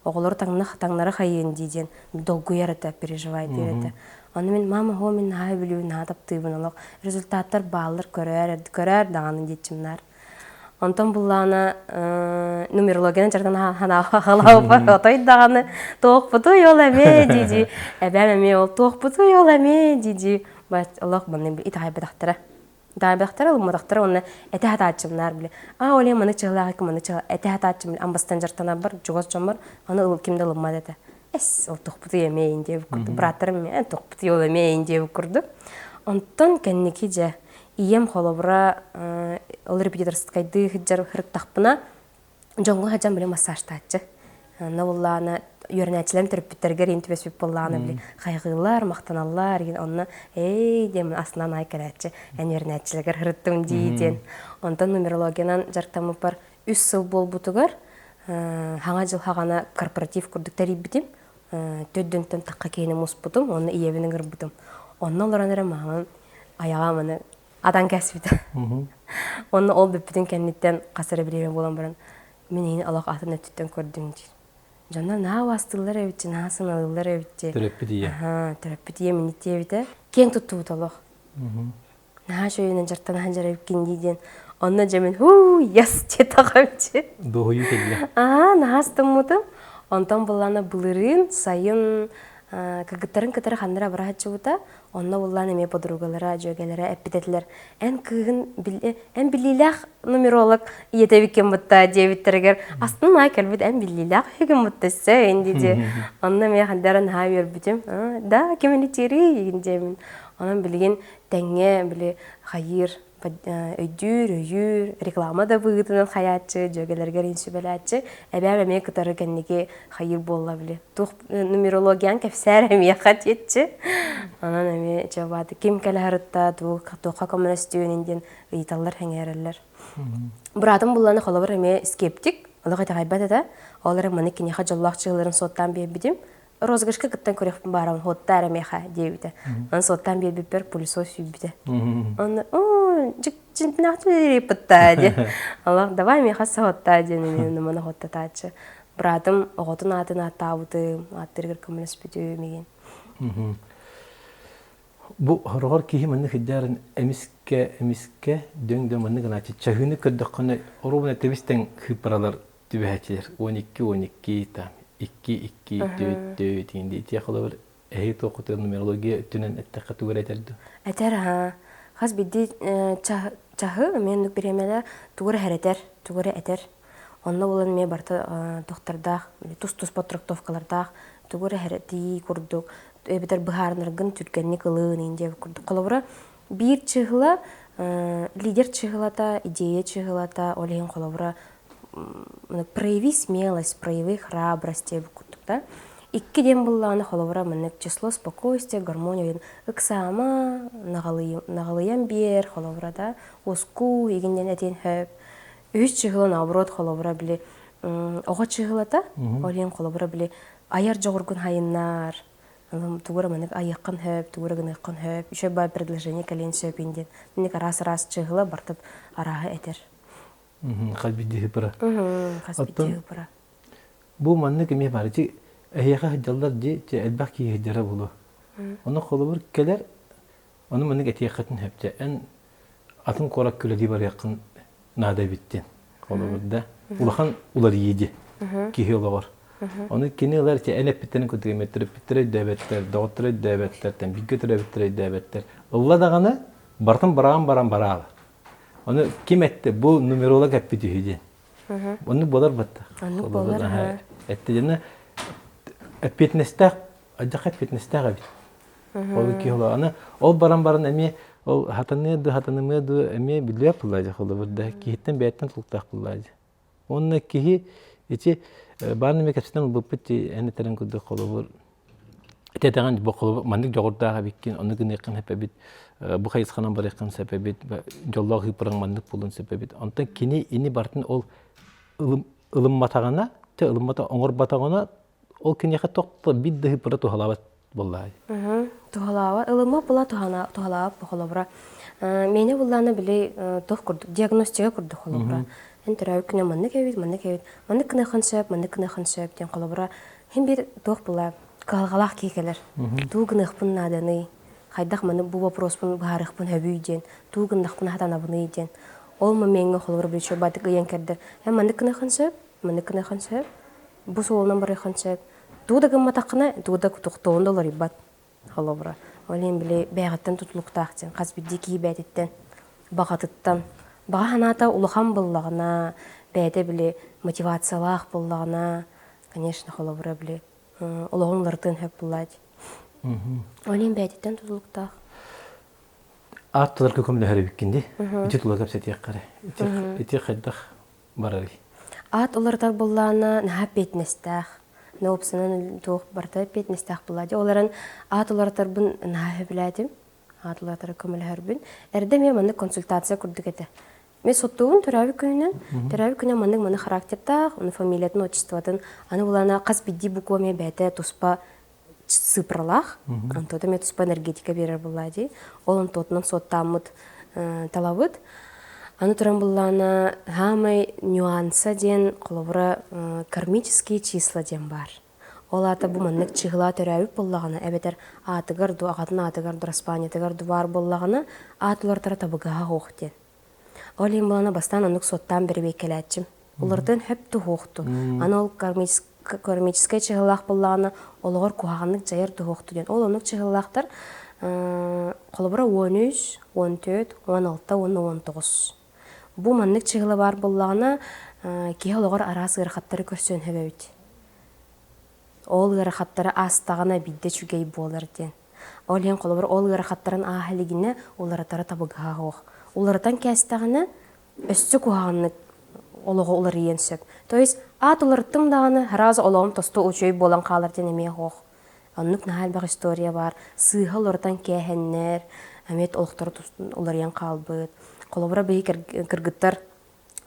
Оғылыры таңнары қайын дейден, долгу ярыта, переживайды үйреті. Оны мен, мама, хо, мен наға білуі, наға таптыйбын олық. Результаттар бағылыр көрер дағаны детчімнар. Онтан бұлланы нумерологияны жартан ханағы бар, отой дағаны тоқ бұты йол әме дейді. Әбәм әме ол тоқ бұты йол әме дейді. Олық бұны бір итағай бәдақтыра. Дайбақтары ұлмадақтары оны әті хатачымнар білі. Оле маны чығылағы кім, маны чығылағы әті хатачым білі. Амбастан жартана бар, жұғыз жомар, оны кімді ұлмады әті. Ол тоқпыты емейін деп күрді. Бұратырым мен тоқпыты ел емейін деп күрді. Онтан кәннекі же, ием қолыбыра ол репетиторскайды хыджар хырықтақпына жоңғы хажан білі массажтатчы. Оланы үйернәтчілерін түріппеттергер ентіпеспеп болағаны білі. Қайғылар, мақтаналар, онны демін асынан айкалатчы. Ән үйернәтчілергер хырыттым дейден. Онтан нумерологиянан жарқтамы бар 3 сыл бол бұтығар. Хаңа жыл хағана корпоратив күрдік тәріп бітім. Төддінтін таққа кейіні мұс бұтым, оны иебінің ғыр бұтым. Онны оларан әрі мағын аяға мұны адан кәсі біті. Онны ол бүппітін кәнеттен қасыры білерін болан баран. Мен ейін алақ атын өттіттен көрдім дейді. Жонда на вастылар әвітті, на сыналылар әвітті. Түрәппі дие. Түрәппі дие мінетті әвітті. Кен тұтты бұталық. На шөйінен жартан ханжар әвіткен дейден. Онна жемен, яс тетаға әвітті. Доғыйы келі. На астым мұтым. Онтан боланы бұлырын, сайын, кігіттарын кітары қандыра бұра хатшы бұта. Онна боланы ме подругалара, жөгелері әппететілер. Ән біліләқ нумеролог етебікен бұтта дебіттерігер. Астын ай кәлбет ән біліләқ үйген бұттасы әндеде. Онна ме қандарын ха өрбітім. Да, кемені тері еген жемін. Онан білген тәңе, білі қайыр, өйдүр, реклама да бұғытынан қаятчы, жөгелерге ренсі бәләтчі. Әбәр әме күтары кәннеге қайыр болла білі. Тұқ нумерологиян кәпсәр әме қат етчі. Анан әме жабады. Кем кәлі ғырытта тұққа коммунистүйіненден ұйталар әңерілер. Бұратым бұланы қолабыр әме скептик. Олығы тағайбады да. Олары маны кенеға жоллақчыларын соттан бейбідім. Розгышқа күттен көрекпін барауын хотта әрәмеға дейбіді. Оны соттан бейбіппер полисо сүйбіді. Оны, жинтінақты репітта де. Аллах, давай меға сағотта дені мені мұны хотта тачы. Бұратым оғытын атын аттауыдым, аттырғыр көміліс бүді меген. Бұл ғырғар кейі мәнні хидярын әміске дөң-дөң мәнні ғаначы. Чахыны көрдіққаны орубына тәбістен қыпаралар түбәтелер. 12 там. 2 дегенде итияқылы бір әйі тоқыты нумерология үттінен әттіққа түгір әтерді? Әтер, қаз бейді чағы мен нүк беремелі түгірі әрәтер, түгірі әтер. Онна болын мен барты тоқтардақ, тұс-тұс потрактовкалардақ, түгірі әрәті көрдік. Өбетер бұхарынырғын түркенні қылығын еңде көрдік. Қолыбыра бір чығыла, лидер чығылата, идея чығылата, олеген қолыбыра прояви смелость, прояви храбрость деп күттік та. 2 ден бұлланы қолыбыра мінік число, спокойствие, гармония, ықсама, нағалыян бер қолыбыра да, оску, егінден әтен хөп. 3 чығылы наоборот қолыбыра білі, оға чығылата, олен қолыбыра білі, аяр жоғыргын хайыннар, тугура мінік аяққан хөп, тугура гыныққан хөп, үші бай предложение кәлен сөп енден. Мінік арас-арас чығылы бартып араға әтер. Қалбиді ғыпыра. Қалбиді ғыпыра. Бұл манны кеме бары, әйеға хыджалар әлбәқ кей хыджара болу. Оны холобур келер, оны мынык этиякатын хепте. Эн атын корак күледи бар якын нада биттен. Холобурда. Улахан улар еди. Кихи олар. Оны кинелер те энеп биттен көтүгөмөттөр биттер дөбөттөр, доктор дөбөттөр, тем бигөтөр дөбөттөр. Улла даганы бартын барам. Оны ким этти? Бу нумеролог эппити хиди. Оны болар батта. Оны болар. Этти жана эппетнестак, ажак эппетнестак абит. Ол кихола аны ол барам эми ол хатанымыды эми билеп булады холобурда. Кихиттен беттен тултак булады. Онна кихи эти баарны мекапситен буппити эне терен күдө холобур. Тетаган бу холобур мандык жогордага биккен, оны гыныкын хепебит. Бу хайсханан бар якын себебит, жоллог хипран мандык булун себебит. Онтан кини ини бартын ол ылым матагана, те ылым мата оңор батагана ол кинеха токто бидде хипра тухалабат буллай. Тухалава, ылыма була тухалава холобра. Мене булланы биле тох курдук, диагностика курдук холобра. Эн төрөй күнө мандык эбит. Мандык кына хансап ден холобра. Хем бир тох була калгалак кекелер. Тугынах пун наданы. Хайдах маны бу вопроспун барыхпын хөбүйден, тугындахпын хатанабыны иден. Ол мемеңе холобра билчө батык ыян кердер. Мандык кына хансап, бу соолунан бары хансап. Тудагын матакына, тудак токтоондолор ибат холобра. Олен биле бәгаттан тутулуктаактен, казбидди кийбәтиттен, багатыттан. Баганата улахан буллагына, бәйте биле мотивациялаах буллагына, конечно, холобра биле улаганлартын хөп буллайды. Олен бәйтеттен тутулуктаах. Аттылар көкөмлө хәрбиккенди. Ити тулар капсет яккары. Ити хайдах барары. Ат олардар булланы нахап бетнестах. Нопсынан тоқ барта бетнестах буллады. Оларын ат олардар бун нахап биләдим. Ат олардар көмөл хәрбин. Эрде мен маны консультация курдук эте. Мен соттуун төрәби күнен маны характертах, оны фамилиятын, отчествотын, аны булана каз бидди буква мен бәте туспа сыпралах, антода мен туспа энергетика берер буллады. Ол антотынан соттамыт талабыт. Аны туран буллана хамай нюанса ден колобра кармические числа ден бар. Ол ата бу маннык чыгыла төрәби буллагына, әбетер атыгар ду агатын атыгар ду распаньятыгар ду бар буллагына атылар тара табыга хохтен. Олин булана бастан анук соттан бербей келәтчим. Улардан хөп тухохту. Аны ол кармическая чыгылах буллагына олгор куаганнык жайыр тухохту ден. Ол анук чыгылахтар колобра 13, 14, 16, 19. Бу маннык чыгылы бар буллагына ки олгор арасы ырхаттары көрсөн хөбөбүт. Ол ырхаттары астагына бидде чүгей болар ден. Олин колобра ол ырхаттарын ахалигине оларатара табыга хох. Улардан кәстәгіне өсті куғанны олығы олар иенсіп. То есть, ат оларттым дағаны харазы олығым тосты учой болан қалар денеме хоқ. Аннық нәхәл бақ история бар. Сыйға олардан кәхеннер, әмет олықтары олар ен қалбыд. Қолыбыра бей кіргіттар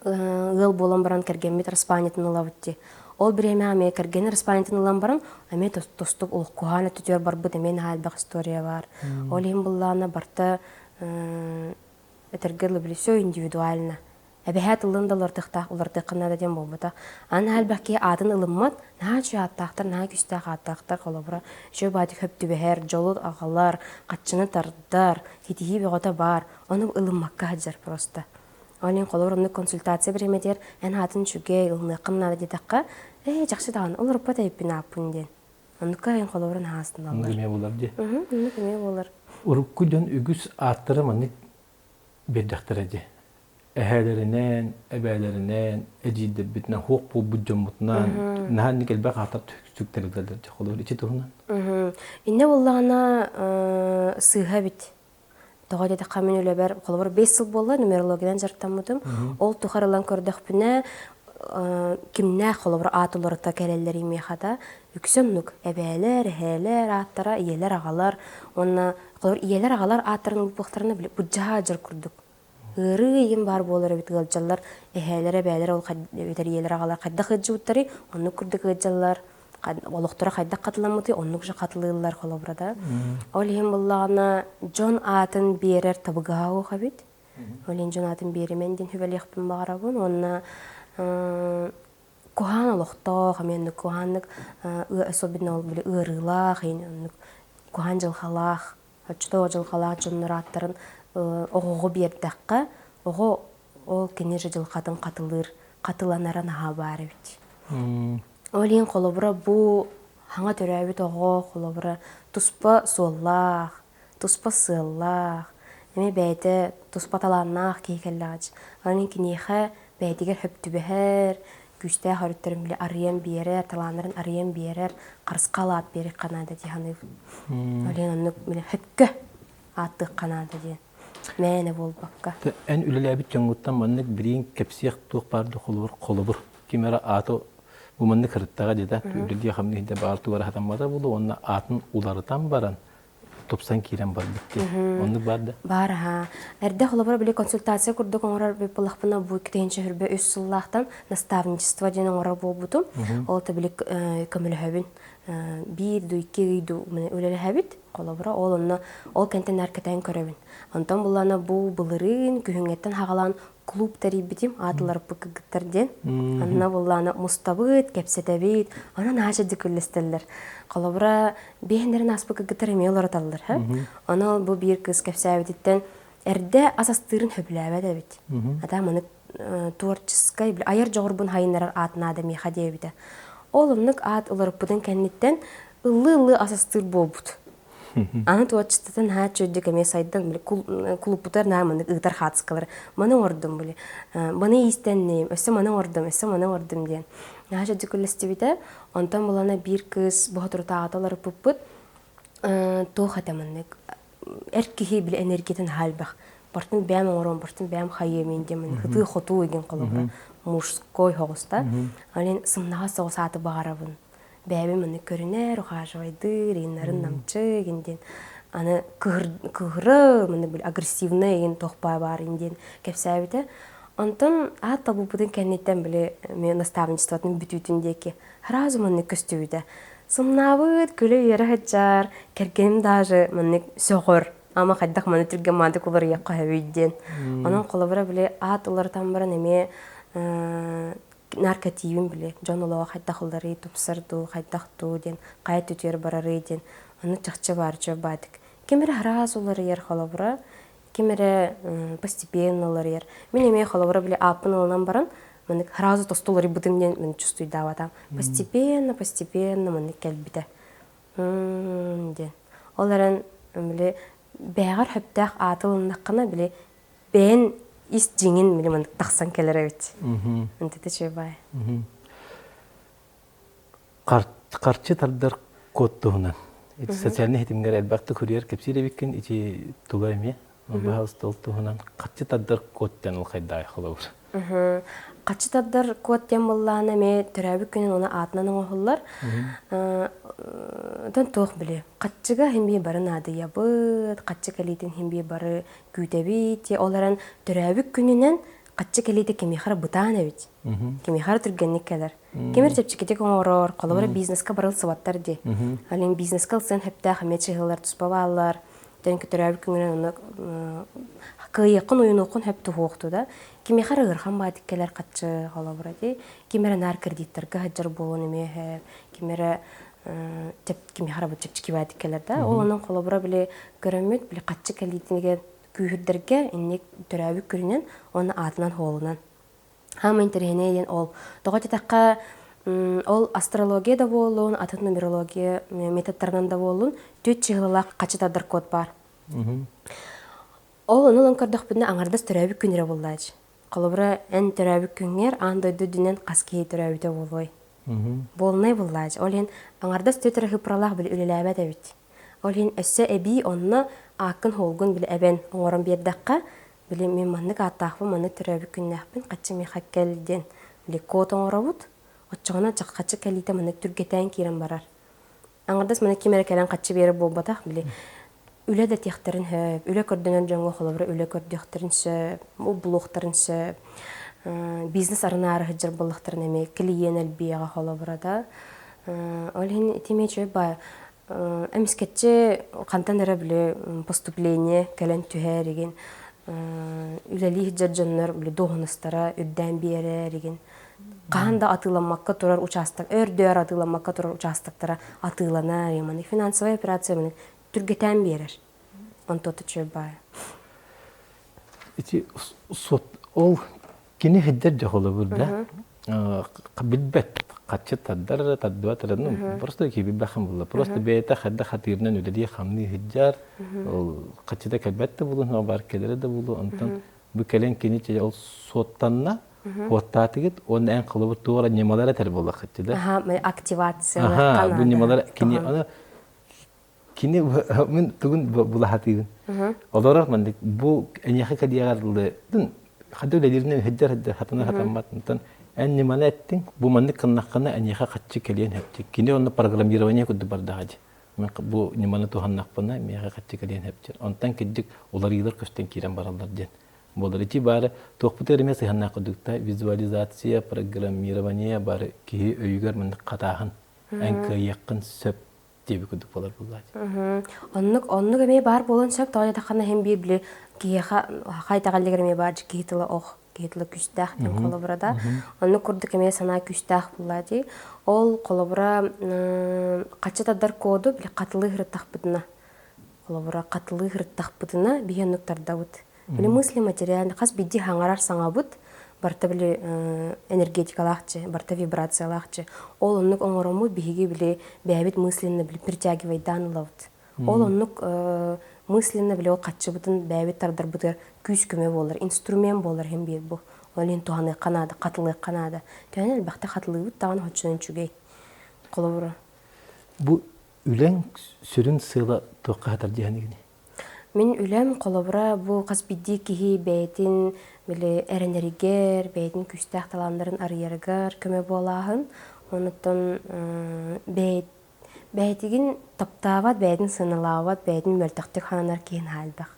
ғыл болан баран кәргенмет распанетін олабытти. Ол бір әме әме кәргені распанетін олан баран, әме тостық олық куғаны түтер бар бұд, әме нәхәл бақ история бар. Ол ем бұлланы барта этергерлы биле все индивидуально. Әбәһәт ылында уларда кынада дем болбата. Аны әлбәкке атын ылыммат, на чуаттактар, на күстәк аттактар колобра. Жö бады хөп түбәһәр, жолы агалар, катчыны тардар, хитиһи бегота бар. Аны ылыммакка хаҗар просто. Алин колобраны консультация беремедер, эн атын чүгә ылны кыннада дидәккә. Жакшы даган, улар пата ипина апынден. Аны кайын колобраны хасын алар. Аны булар ди. Аны булар. Уруккудан үгүс аттыры маны бердәхтерәде. Әһәләренән, әбәләренән, әҗидә битнә хук бу буҗымытнан, нәһәнник әлбәк атап түктәрдәләр ди. Холыр ичә турынан. Инне буллана сыйга бит. Тагыда да камен үле бер, холыр 5 ел булды, нумерологиядан жартамыдым. Ол тухарылан көрдек бине кимнә холыр атылар та кәләләр имехада, юксәмнүк әбәләр, әһәләр, аттара, ияләр агалар, онна холыр ияләр агалар аттарның бухтарына билеп буҗаҗыр күрдек. Ырыйым бар болар бит гылҗаллар, әһәләре бәләр ул битәр ияләр агалар кадда хыҗуттары, онны күрдек гылҗаллар, олуктара кайда катыламыты, онны кыша катылыйлар холобрада. Олим буллагына Джон атын берер табыга оха бит. Олин Джон атын беремен дин хүбәлехпин багарабын, онна кухан олукта, хаменны куханнык особенно ол биле ырыла, хин кухан жылхалах, очто жылхалах жоннораттарын оғоғы бердаққа, оғы ол кенеже жылқатын қатылыр, қатыланарын аға бары бит. Олин қолыбыра бұ хаңа төрәбіт оғы қолыбыра туспа соллах, туспа сыллах, неме бәйті туспа таланнақ кейкеллағач. Олин кенеха бәйтігер хөптүбәһәр, күстә хорыттырым биле арыян биерер, таланарын арыян биерер, қарысқалап берек қанады дейханы. Олин онны биле хөпкө аттық қанады дейін. Мәне бол баққа. Ән үлеләбит жаңғыттан маннык бірін кәпсияқ туық барды қолыбыр. Кемері аты bu manni kırıttağa dedi. Ülke hamlinde bağırtı var hatamada bulu. Onun atın ularıtan baran. Topsan kiren var bitti. Onu bardı. Бар, ha. Әрді қолабыра біле консультация күрдік оңырар бе бұлақпына бұл кетейін шөхірбе өз сыллақтан наставничество ден оңырар бол бұтым. Ол та біле көмілі хөбін. Bir, du, iki, du, өлелі хөбіт. Қолабыра ол онына, ол кәнтен әркетайын көребін. Онтан бұлана бұл бұлырын, күйіңеттен хағалан клуб тарибитим, атылар пықығыттарден. Анна бұлана мұстабыт, кәпсетәбит, ана наша декілістелер. Қолабыра бейіндерін аспықығыттар емей олар аталылар. Ана бұл бір кыз кәпсәбеттен әрді асастырын хөбіләбәді бит. Ата мұны творческай, айыр жоғырбын хайынларар атына адами қадебеді. Ол ұнық ат олар бұдың кәнеттен ұлы-ұлы асастыр бол бұд. Аны творчествотан чөйдік әме сайдан клубтар наманы ұғдар қатысқалар. Маны ордым білі. Маны истеннейм, өсі маны ордым ден. Наша дүкілісті біді, онтан болана бір кыз бұғатыр тағаталары бұппыд, тоқ атаманнық. Әркеге білі энергетен халбақ. Бартын бәм оңырын, бартын бәм хайемен демін. Хыты хоту еген қолыбыра. Мужской хоғыста. Ален сымнаға соғыс аты бағарабын. Бәбі мұны көрінер, ұқажывайды, рейнарын намчы егенден. Аны күғыры, мұны біл агрессивны еген тоқпай бар енден кәпсәбіті. Онтын ат табу бұдың кәнеттен білі мен наставничествотын бүтүтіндекі. Харазы мұны көстөйді. Сымнабыд, көлі ері ғытжар, кәргенім дажы мұны соғыр. Ама қайдақ мұны түрген мадық олар еққа әуейден. Оның қолыбыра білі ат олар тамбырын еме наркотивин биле жонолоо кайдахылдары тупсырду кайдахту ден кайт өтөр барары ден аны чакча бар жобадык кемере хараз улар ер холобра кемере постепенно улар ер мен эме холобра биле апын улан баран мен харазы тостолары бутымден мен чувствую даватам постепенно мен келбите ден оларын биле бәгәр хөптәх атылыннаккына биле бен ис жеңин милиман тақсан келер әбет. Үнтеті чөй бай. Қарчы тардар кодтуғынан. Социальный хетимгер әлбәқті көрер кепсире беккен ичи тулай ме? Бағыз толтуғынан. Қарчы тардар кодтен ол қайдай қылауыр. Қатшы тардар кодтен боллағына ме түрәбі күнін оны атынан оңғылар. Дон тоқ біле. Қатшыға хембе барын ады ябыд, қатшы кәлейтін хембе бары күйдәбейт. Оларын түрәбі күнінен қатшы кәлейті кемехара бұтан әбет. Кемехара түргеннік кәлер. Кемер тепчекетек оңғырыр, қолыбыра бизнесқа барыл сываттар де. Алин бизнесқа ұлсын хөпті қамет шығылар, тұспава алар. Дәнкі түрәбі күнінен оны күйеқін ойын оқын хөпті хоқты да. Кемехара ғырхан бадық кәлер қатшы қолыбыра де. Кемері нар кредиттарға ғаджар болуын емеғер. Кемері кемехара бұл чепчеки бадық кәлер да. Ол оның қолыбыра біле көрімет, біле қатшы кәлейтінге күйірдерге иннек түрәбі күрінен оны атынан холынан. Хама интерхене еден ол. Доғат етаққа ол астрология да болуын, атын нумерология методтарынан да болуын, төт чығылылақ қачытадар код бар. Ол оның көрдіқ бүнне аңардас түрәбі күнері болдайж. Қолыбыра ән түрәбі күнер андойды дүнен қаскейі түрәбі де болуй. Болнай болдайж. Ол ең аңардас төтірі хыпралақ білі үліләбәд әбет. Ол ең өссі әбей онына ақын холгун биле әбен оңорон бердаққа биле мен маннык аттақпы маны түрәбі күннәқпін қатшы меха кәлден биле код оңоробут отчоғына қатшы кәлейті маннык түргетән керен барар. Аңырдас маны кемері кәлен қатшы бері болбатақ биле үлі дә тектірін хөп, үлі көрдінен жоңғы қолыбыры үлі көрдіқтірін сөп, блоқтырын сөп, бизнес арына ары хыджыр болықтырын әме клиен әлбейға қолыбыра да. Ол ең етеме чөй бай. Әміскетче қантан әрі біле поступление кәлін түхәр еген, үләлі жаджанлар біле доғыныстара өддән бері еген. Қағанда атыламаққа тұрар участық, өрдер атыламаққа тұрар участықтара атылана еген. Финансовая операция түргетен берер. Онтоты чөбай. Ити сот ол кини хиддер жохолы бурда. Билбет качы таддар таддуа тарадны просто ки билбахым булла. Просто бейта хадда хатирнен үледи хамны хиджар. Ол качыда калбетте булу но бар келере да булу. Онтон бу келен кини че ол соттанна оттатыгыт он эн кылыбы туора немалара тер булла качыда. Активация. Бу немалара кини ана кини мен тугун була хатыгын. Олорак мандык бу энеха кадиягарлы. Хадда үледирнен хиджар хатына хатаммат. Онтон ән неманы әттің, бұл маңды қыннаққаны әнеға қатшы келген әпті. Кені оны программирование күдді бардағады. Бұл неманы туғаннақпына меға қатшы келген әпті. Онтан кеддік олар елер көстен керен баралар ден. Болар еті бары тоқпыты әреме сыйханнақ күдікті визуализация, программирование бары кейі өйгер маңды қатағын, әнкі яқын сөп дебі күдік болар бұлады. Оннық әме бар болын сөп, тауы таққаны hem bir білі кейі қайтағалығыр әме бар кейі тылы оқ. Кейтлі күстәқ ден қолыбырада. Оны күрдік әме сана күстәқ бұлады. Ол қолыбыра қачытадар коду білі қатылы ғырттақ бұдына. Қолыбыра қатылы ғырттақ бұдына бейен нүктарда бұд. Білі мысли материалында қас бидді хаңарар саңа бұд. Барта білі энергетикалақчы, барта вибрациялақчы. Ол оннық оңырымы бейге білі бәйбет мыслені білі притягивайдан ұлауд. Ол оннық мысленно біле ол қатшы бұтын бәйбет тардар бұтыр күз көме болыр, инструмент болыр hem bir бұл. Ол ең туғаны қанады, қатылы қанады. Кәне әлбәқті қатылы бұт тағын хотшының чүгей. Қолы Бұл үләң сүрін сыйла тоққа қатар дегенігіне? Мен үләм қолы бұл қас бидді кейі бәйтін біле әрінерігер, бәйтін күстәқ таландарын арыярығар көме болағын. Оныттан бәйтігін таптават, бәйтін сынылават, бәйтін мөлтіқтік хананар кейін халбақ.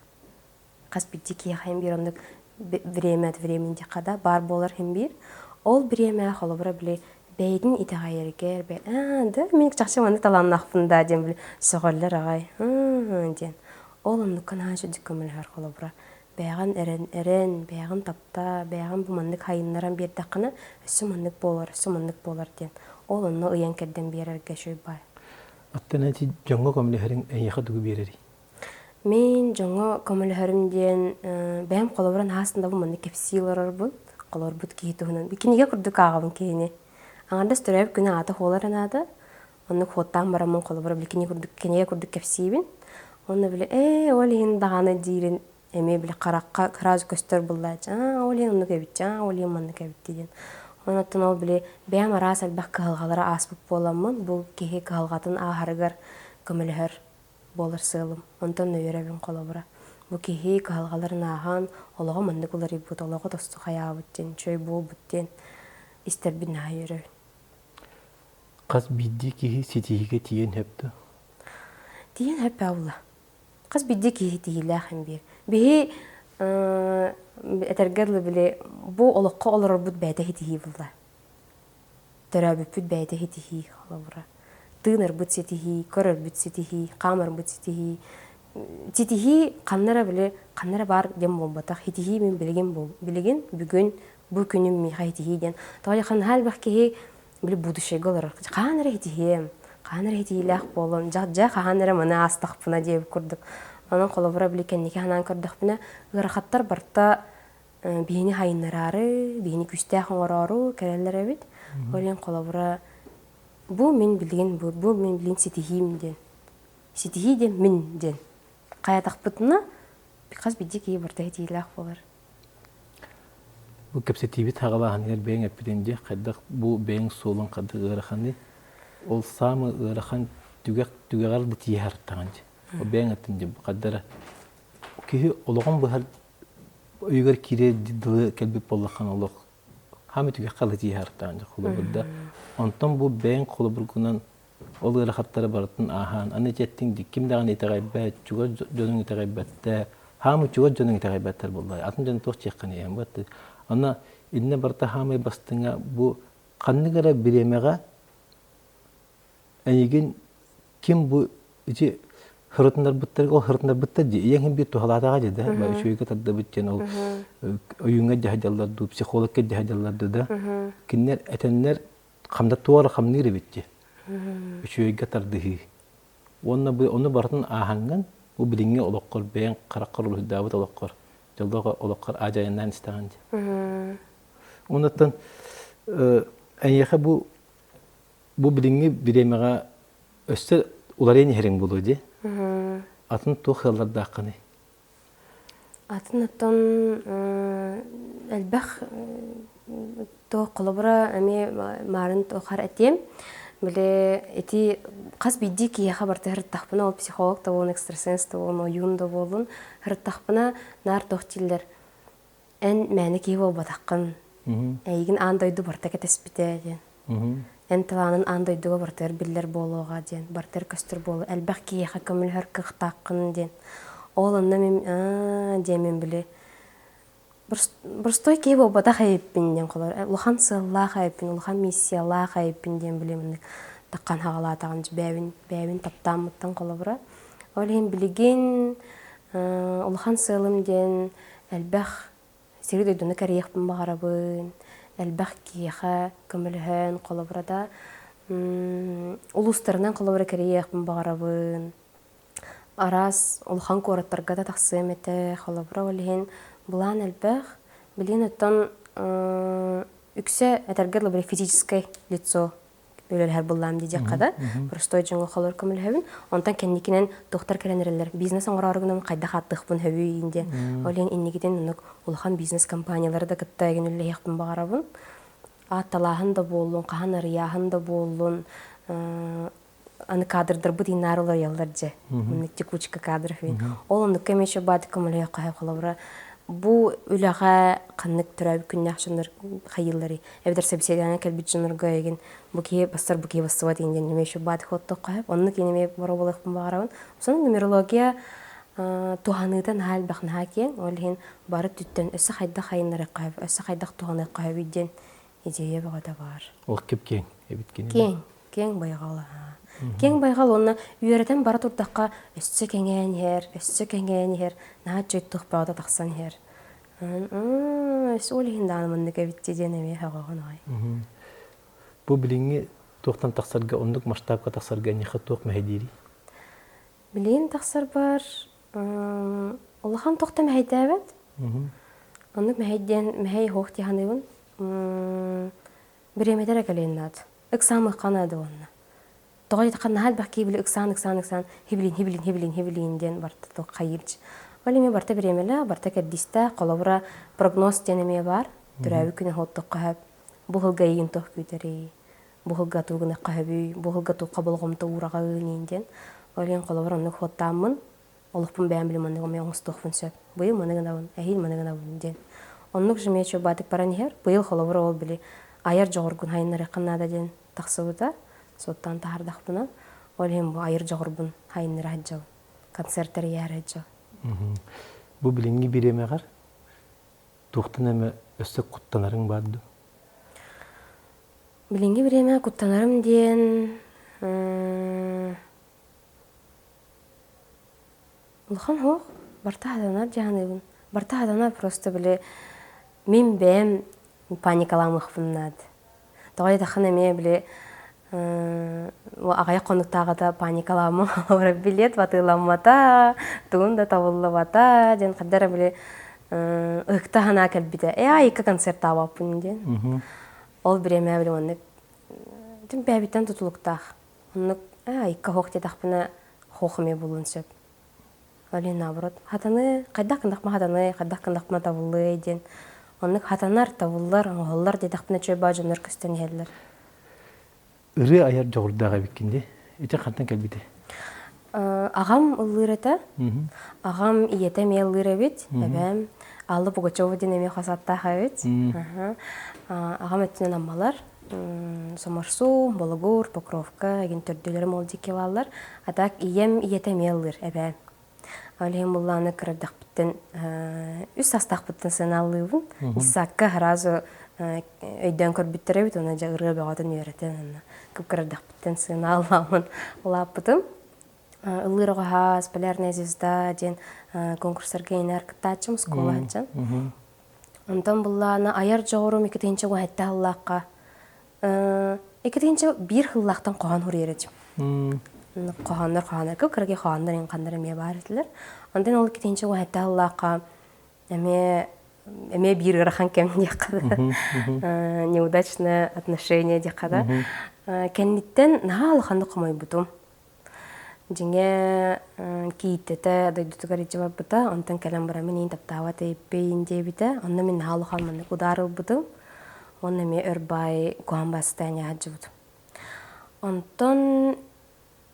Қас бидді кейі хайым бір ондық временде қада бар болар hem bir. Ол время қолы біле бәйтін итағайыргер, мен жақшы маңды таланнақпында ден біле соғырлар ағай. Ол ондыққан ханшы дүккөмілер қолы бұра. Бәйған әрін, бәйған тапта, бәйған бұл маңдық хайынларан бердіққына үсі маңдық болар ден. Ол онны ұян кәдден берерге шөй бай. Оттан әті жоңға көмілерің әйеға дүгі берері? Мен жоңға көмілерімден бәйім қолабыран асында бұл маңды кепсиларар бұл. Қолабыр бұд кейті хүнін. Бекенеге күрдік ағабын кейіне. Аңарда стөрәйіп күні аты қоларын ады. Оны қоттан барамын қолабыры кенеге күрдік кепсейбін. Оны біле, ол ең дағаны дейрін әме біле қараққа қыраз көстер бұллайды. Ол ең ұнды кәбітті, ол ең маңды кәбітті ден. Онаттан ол біле бәйім арас әлбәқ қығылғалары аспып боламын. Бұл кейі қығылғатын ағарығар көмілігір болыр сығылым. Онтан өйерәбін қолабыра. Бұл кейі қығылғаларын аған олығы маңды құлары бұд, олығы досты қая бұттен, чөй бол бұттен істер бін айыры. Қаз бидді кейі сетейге тиен өпті? Тиен өп әула. Қаз бидді кейі тиелі әхім бер. Бейі әтергерлі біле бұл олыққа олар бұд бәйті хетихи бұлда. Төрәбі бұд бәйті хетихи қалауыра. Тыныр бұд сетихи, көрір бұд сетихи, қамыр бұд сетихи. Тетихи қаннара біле, қаннара бар дем болбатақ. Хетихи мен білеген бүгін бұл күнім мейға хетихи ден. Тағай қан әл бақ кейі біле бұдышығы олар. Қаннара хетихием, қаннара хетихиләқ болын. Жа қаннара мұны астық бұна деп көрдік. Onun kolabora bilikenniki hanan kördük bine ıraqattar barta beni hayınlararı, beni küstəq oğrarı kereller evet. Olen kolabora bu men bilgen bu men bilgen sitihim den. Sitihi den men den. Qayataq butuna biqas bidik iyi barta hetiylaq bolar. Bu kapsitibit haqalahan yer beyin epidende qaddaq bu beyin solun qaddaq ıraqanı ol samı ıraqan tügəqar ditiyar tağanca. O beyin etinde bu qaddara ki olğan bu her uygar kire didli kelbi pollaxan oluq. Hamı tügəqar ditiyar tağanca qolubda. Ondan bu beyin qoluburgunan ol ıraqatlara baratın ahan. Anne jettin dikim dağın etəqaybət, çuğa jönün etəqaybətdə. Hamı çuğa jönün etəqaybətlər bollay. Atın jönün toq çeqqan eyəm batdı. Ana inne barta hamay bastınga bu qanıgara biremeğe enigin kim bu içi hırtınlar bitler o hırtınlar bitler diye yang bir tuhalataga dedi. Ba şuyga tadda bitken o oyunga jahajallar du psikologga jahajallar dedi. Kinler etenler qamda tuwar qamniri bitti. Şuyga tardı. Onu barатын ahанган bu билинге олоққор бен қараққор улухдабыт олоққор. Жолдоға олоққор ажайынан истаған. Онаттан әйеха bu билинге биремега өстө уларен херен болуди. Атын тохаллар даққаны. Атын әлбәх то қолыбыра әме марын тохар әтем. Биле эти қас бидди ки хабарты хырттақпына ол психолог да болын, экстрасенс да болын, оюн да болын, хырттақпына нар тохтиллер. Ән мәні кей бол батаққын. Әйгін андойду барта кетеспіте ден. Ән таланын андойдуға бартар биллер болуға ден. Бартар көстір болу. Әлбәқ кей ха көміл хырқықтаққын ден. Ол онна мен демен біле. Бұрстой кей бол бата қайыппен ден қолар. Улхан сылла қайыппен, улхан миссияла қайыппен ден білемін. Таққан хағалатаған бәвін таптамыттан қолы бұра. Ол ең білеген улхан сылым ден әлбәқ сері дөйдіні кәрейіқпін бағарабын. Әлбәқ кейіға көміліғін қолы бұрада. Улустарынан қолы бұра кәрейіқпін бағарабын. Арас улхан қораттарға да тақсым әті қолы бұра. Ол ең бұлан әлбәқ білген өттен үксе әтәргерлі бір физическай лицо өлелер бұллам дейдек қада. Простой жаңғы қолыр көміліғін. Онтан кәнекінен тоқтар кәренерелер. Бизнес аңғыр арығынан қайда қаттықпын өбі үйінде. Ол ең иннегеден улхан бизнес компаниялары да күтті әген өлі еқпін бағарабын. Атталағын да болуын, қаған арияғын да болуын. Аны кадрдар бұд инар олар ялдар же. Текучка кадров. Ол оны көмеші бады көміліғі қайы қолабыра. Бу үләға қаннық түрәбі күнне ақшыныр қайылары. Әбдер сәбіседіғана кәлбіт жынырға еген. Бұкей бастар бұкей бастыва дейінден немеші бады қоттық қайып. Оны кенеме бары болықпын бағарауын. Соның нумерология туғаныдан хал бақнаға кен. Ол ген бары түттен өсі қайдақ қайынлары қайып, өсі қайдақ туғаны қайып үйден идея бағада бар. Ол кеп кен? Кен байғалы. Кен байғал оны үйерден бара тұрдаққа өсі кәңген ер, наға жөйттіқ бағда тақсан ер. Өсі ол еген данымынды кәбіттеден әме қағаған ағай. Бұл біліңе тоқтан тақсарға, ондық масштабқа тақсарға неқа тоқ мәйдері? Білейін тақсар бар. Олыған тоқта мәйді әбет. Ондық мәйден мәй хоқ дейханығын біремедер әкелейін нады. Үксамы қанады оны. Тоғай таққан нағал бәқ кейбілі үксан, хебілін ден барты тоқ қайылч. Олеме барта біремелі, барта кәддісті, қолауыра прогноз денеме бар. Түрәуі күні хоттық қағып. Бұғылға ейін тоқ көйтері. Бұғылға туғыны қағыбүй, бұғылға туқ қабылғымты ұрағағын енден. Олен қолауыра оны хоттамын. Олықпын бән білім оны ғымай оңыз тоқпын сөп. Бұйыл манығын ауын, әйіл манығын ауын ден. Онық жымечу батық баран ер, бұйыл қолауыра ол білі. Айар жоғыргын хайынлары қыннада ден тақсыбыда. Соттан тағардақпына. Олен бұл айыр жоғырбын хайынлары хаджау. Концерттері яры хаджау. Бұл біліңгі биреме ғар? Тоқтын әмі өстік құттанарың барды? Біліңгі биреме құттанарым ден... Ұлған хоқ, барта хаданар жағаныбын. Барта хаданар просто білі мен бәм паникаламықпыннады. Тоғай тақын әме білі ағай қонықтағыда паникаламы билет ватыламата, туын да тавылы вата, ден қаддара біле ұқта ғана кәлбіді. Екі концерт табапын ден. Ол біреме біле онық. Ден бәбіттен тұтылықтақ. Онық екі хоқ дедақпына хоқыме болуын сөп. Олен наоборот. Хатаны, қайдақ қындақма хатаны, қайдақ қындақма тавылы ден. Онық хатанар, тавылылар, оңғылар дедақпына чөй бажыныр көстен елдер. Үрі аяр жоғырдағы беккенде, ете қантан кәлбеті? Ағам ұлыр әті. Ағам иетем елыр әбет. Әбәм алы Пугачёва денеме қасатта қабет. Ағам әттінен аммалар. Сомарсу, Болгур, Покровка, еген түрділерім ол деке балалар. Атақ иетем елыр әбәм. Олем бұлланы кірдіқ біттін, үс астақ біттін сыналығын. Исаққа ғыразы өйден көрбіттір әбет, оны жағырғы бағатын үйретен. Көп кірдіқ біттін сыналығын ұлап бұтым. Ұлыр оғағаз, Полярная звезда, ден конкурсарға енер кітачым, скола әнчін. Онтан бұлланы аяр жоғырым екетенчі ғайтта ғылаққа. Екетенчі бір ғылақтан қоған ғыр еретім. Қоғандар, көп кірге қоғандар ең қандар әме бар етілер. Ондан ол кетенше ол әтті Аллақа әме бір ғырахан кәм деқады. Неудачное отношение деқады. Кәннеттен наға алықанды қомай бұтым. Жеңе кейттеті дойдутығар ете бар бұта, онтан кәлем бұра мен ең таптауат еппейін де біті. Онна мен наға алықан мұны ұдарыл бұтым. Онна мен өрбай қоған бастайын яғаджы бұтым. Онтан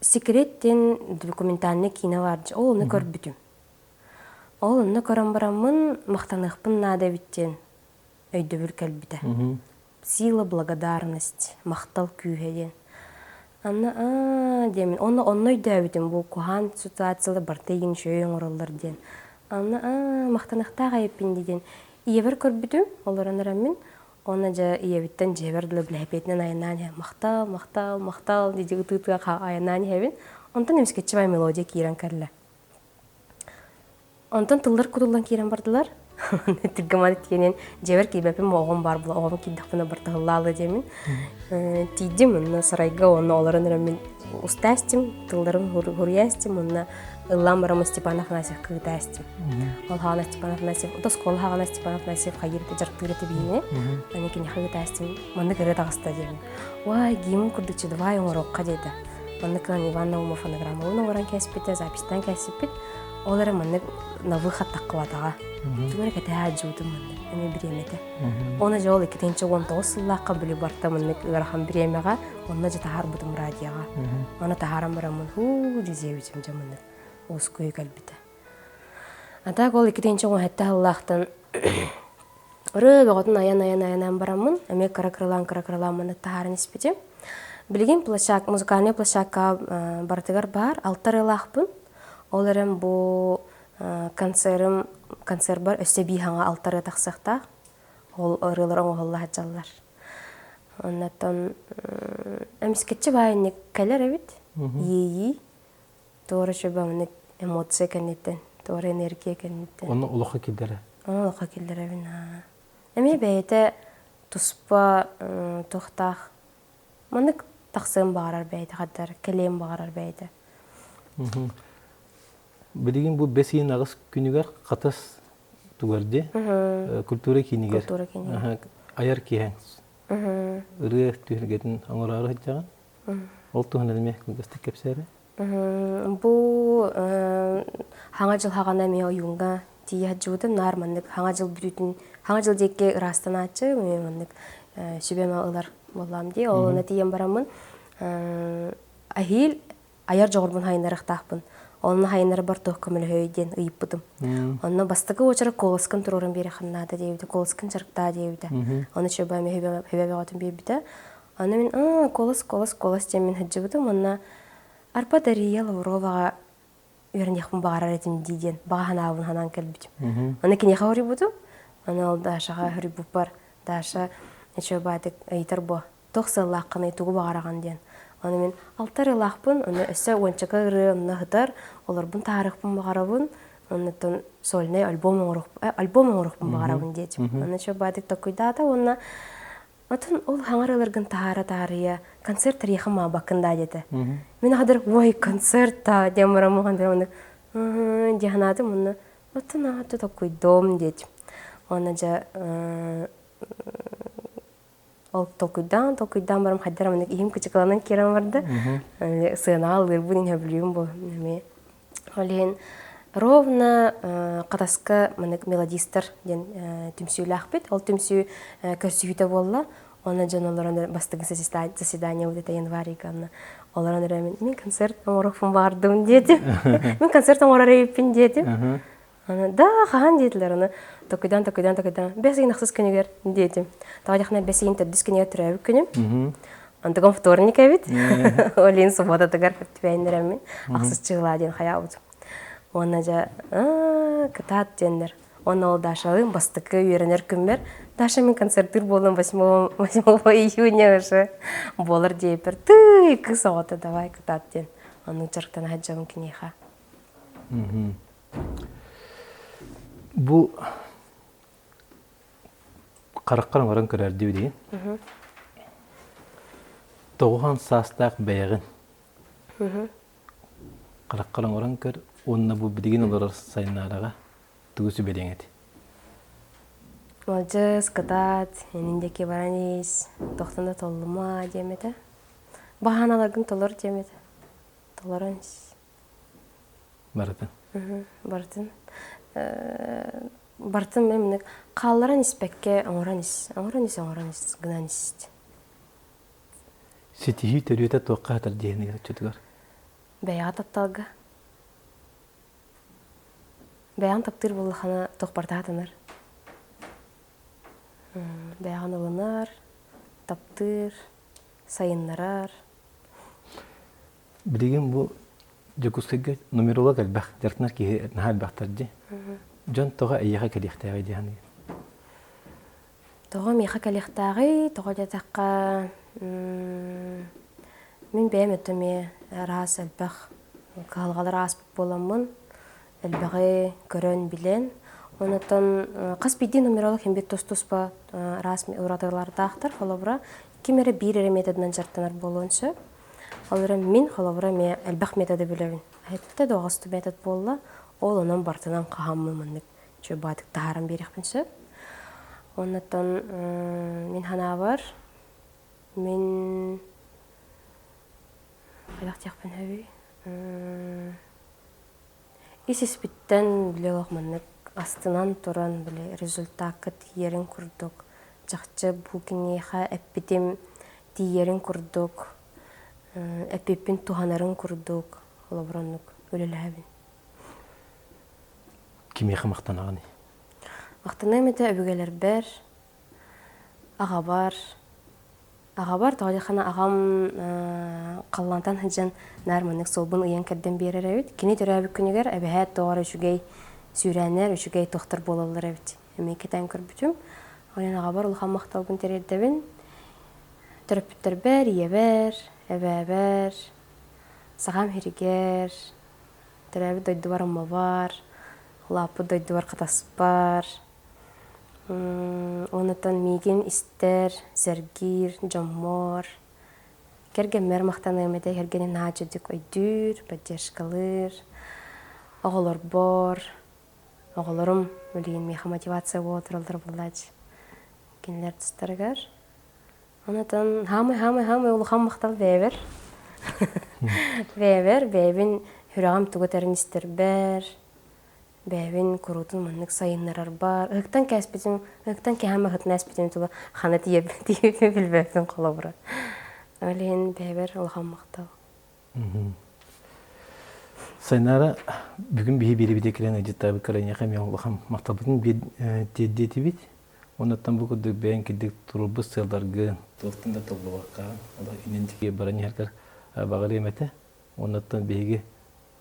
секреттен документальный кино vardı. Ол оны көр бүтім. Ол оны көрін бұрамын мақтанықпын нада біттен өйді бір кәлбіті. Сила, благодарность, мақтал күйеден. Анна, демін, оны өйді өйтім, бұл қоған ситуациялы бартайын шөйін ұрылыр ден. Анна, мақтанықтаға еппін деген. Иевір көр бүтім, оларын ұрамын. Оны жа иевіттен жеберділі біләпетінен айынан мақтал, дедегі тұтыға айынан хәбін. Онтан емскетші бай мелодия кейрен кәрлі. Онтан тылдар күтілден кейрен бардылар. Тігімады тенен жебер кейбәпім оғым бар бұла, оғым кейдіқпіна бартығылалы демін. Тейдім, оны сарайға, оны оларын ұрамын ұстастым, тылдарын ғұриястым, оны ыллам барамы Степанов Насев кыгытастым. Ол хағана Степанов Насев, ұта скол хағана Степанов Насев қайырды жарықтырыты бейіне, әнекені қыгытастым, мұнды кірі тағыста демін. Уай, геймін күрдікші, давай оңырыққа деді. Мұнды кілан Иван Наумов фонограмма, оны оран кәсіппеті, запистан кәсіппет, олары мұнды на выход таққылатаға. Түгірі кәті әджуды мұнды, әме біреметі. Оны жа ол 2-19 сыллаққа білі барта мұнды ғырахан біремеға, оны жа тағар бұдым радияға. Оны тағарам барамын, жүзеуізім жа мұнды. Осы көйік әлбіті. Атақ ол 2-17 Аллахтан ұры бағытын аян барамын, әме қара-қыралан мұны тағарын еспетем. Білген музыкальный площадка бартығар бар, 6 Аллахпын. Оларым бұл концерт бар, өсте бейхаңа 6 тақсақта. Ол ұрылар оңғылла хаджалар. Оннаттан әміскетші байынек кәлер әбет, ейі. Тоғыры шөбі мұны эмоция кәнеттен, тоғыры энергия кәнеттен. Оны ұлыққа келдері? Оны ұлыққа келдері әбін. Әме бәйті тұспа тоқтақ. Мұны тақсығын бағарар бәйті қаддар, кәлем бағарар бәйті. Білеген бұл 5 ең ағыз күнігер қатас түгерде, культура кейінігер. Культура кейінігер. Аяр кейхәңіз. Үрі түйіргетін аңырары хатжаған. Ол тұғын әліме күлгістік кәпсәрі? Бұл хаңа жыл хағана мен ойынға тие жуды нармандық хаңа жыл бүтін хаңа жыл деке растан ачы мендік сөбем алар болам де олына тиен барамын ахил аяр жоғырбын хайнарық тақпын олына хайнары бар тоқ көмілі өйден ұйып бұдым онына бастығы очары колыскын тұрырын бері қыннады дейбді колыскын жарықта дейбді оны сөбәме хөбәбе ғатын бейбді оны мен колыс демен хүджі бұдым онына арпа Дария Лавроваға өрінеқпін бағарар етім дейден, бағахан ауын ханан кәлбітім. Оны кенеға өрі бұдым, оны ол дашаға өрі бұп бар, даша әчі бәдік әйтір бұ, 90 лаққын әйтуғы бағараған ден. Оны мен 6 лақпын, оны өсі ончақа ғыры, оны ғытар, олар бұн тарықпын бағарабын, оны тұн соліне альбомын ұрықпын бағарабын дейдім. Оны әчі бәдік тақойдады, оны Атын ол хаңарылыргын тағара-тағария концерт тарихы ма бақында деді. Мен ғадар, ой, концерт та, демірам оғандар, дегенады мұны, атын ағаты тоқойдом деді. Оны жа, ол тоқойдан барым қайдар, мұны ем күчіқаланан керім барды. Сығына алыр бұдың әбілуім бұл. Олеген, ровно қатасқы мелодистер ден түмсүйлі ақпет. Ол түмсүй көрсүйті болла. Оны жан оларында бастығын заседания өтеті январийға. Оларында рәмен, мен концерттің орықпын бардым деді. Мен концерттің орар еппін деді. Да, қаған деділер. Токойдан. 5 ең ақсыз күнігер деді. Тағадықна 5 ең тәдіс күнігер түрәбі күнім. Антығын вторник әбет. Олейін суббота тұғар көптібәйіндер әмен. Ақсыз чығыла ден қая ауды. Оны жа, кітат дендер. Оны ол Дашалың бастықы үйерінер күмбер. Даша мен концерттір болым 8 июня ұшы болыр дейпір. Ты, кыз оғыты давай кітат ден. Оның жарықтан хаджабын кінеға. Бұл қараққан орын көрәрді деген. Тоғыған састақ бәйіғін. Қараққаран оран көр, онна бұл білген олар сайынараға түгісі белеңеді. Олжыз, кыдат, эніндеке баранис, тоқтанда толлыма демеді. Бағаналарғын толыр демеді. Толыранис. Баратын. Бартын. Бартын мен қалларан іспәкке оңыранис, гынанис. Сетихи төрүйеті тоққа атыр дейіні чөтігар. Бәяға тапталға. Бәяғын таптыр бұл қана тоқпартағатынар. Бәяғын олынар, таптыр, сайынларар. Білеген бұл жокускайга нумеролог әлбәқ, жарқынар кейі әтіна әлбәқтар де. Жон тоға әйеға кәліқтәғай дейіні. Тоға мейқа кәліқтәғай, тоға жатаққа мен бәйім өтіме рас әлбәқ. Қалғалар ас боламын, әлбәғай көрін білен. Онытын қас бейді нумеролог хембет тос-тос ба рас ұратыларды ақтар, қолабыра кемері бір әрі методынан жартанар болуыншы. Олары мен қолабыра ме әлбәқ методы білерін. Әйтті доғасты метод болла, ол оның бартынан қағамы мұнық чөй бадық тағарым берекпінші. Онытын мен хана бар, мен қайдақ тияқпен әбей. Ес-еспіттен біле оғманық астынан тұран біле результақы тиерін күрдік. Жақчы бұгінеға әппетем тиерін күрдік. Әппеппен туғанарын күрдік. Олабыранық өлеләбін. Кемеға мақтан ағаны? Мақтан әметі әбігелер бәр, аға бар. Аға бар, тоғалықана ағам қаллантан хыджан нәрманық солбын ұян кәрден берер әбіт. Кені түрі әбік күнігер әбіғәт тоғар үшігей сүйрәнер, үшігей тоқтыр болалар әбіт. Әмекетен көрбітім. Ойын аға бар, ұлған мақталғын терердебін. Түріпіттір бәр, ие бәр, әбә бәр, сағам херігер, түрі әбі дойды бар ұма бар, лапы дойды бар қатасы бар. Онытан меген істер, зәргір, жаммор. Керген мэр мақтаны әмеде кергенен нағаджедік өйдүр, бәддершкалыр, оғылыр бар. Оғылырым өлеген меха мотивация отырылдыр бұладж. Кенлер тұстарығар. Онытан хамы ұлыған мақтал бәйбір. Бәйбін хүрағам түгітерін істер бәр. Бәйбін құрутын мұнық сайынларар бар. Үқтан кәмі ғытын әспетім тұлы қаны тиебін білбәптің қолы бұра. Өлеген бәйбір ұлыған мақтал. Сайнара бүгін бейі бері керен әдеттабы қарайняға мен ұлыған мақтал бүтін теддеті бет. Онаттан бұл күрдік бәйін кедік тұрылбы сылдарғы тұлықтында тұлбылыққа үнендіге баран әркар бағар еметі. Онаттан бейге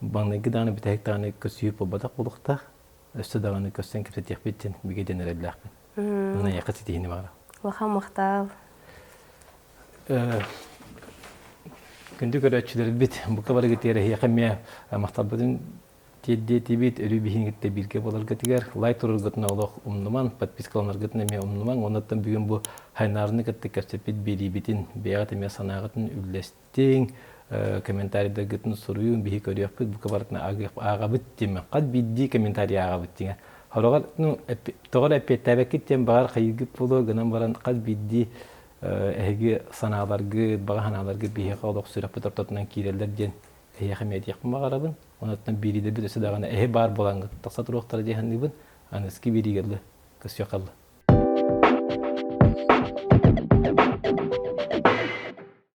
Бағнайғы дағаны бітәйік дағаны көсүйіп болбадақ болуқтақ, өсті дағаны көстен кепсе текпеттен бігеден әрәбіләқпен. Мұна яқы сетейіні бағыра. Лақан мақтал. Күнді көрі өтшілері бет, бұқа бары кетері яқы мия мақтал бұдың тедде бет өрі бейін кетті бірге болар кетігер. Лай тұрыр ғытына олық ұмныман, подпискаланар ғытына мия ұмныман. Онаттан бүгін бұл хайнарыны кетті көстепет бері бетін, бейғаты мия санағытын үллестің. Комментарийда гытын соруюн бихи көрüyakпыт бу кабартына агабыт деме кат бидди комментарий агабыт деген. Хорогар тогор эпеттебекит тем бар кайгып боло гынан баран кат бидди эге саналаргы баганаларгы бихи калдык сүрөп тортотунан кирелдер ден эге медиак магарабын. Онаттан бириде бир эседагана бар болган такса туруктар дегендибин. Аныски биригерле көсөкалды.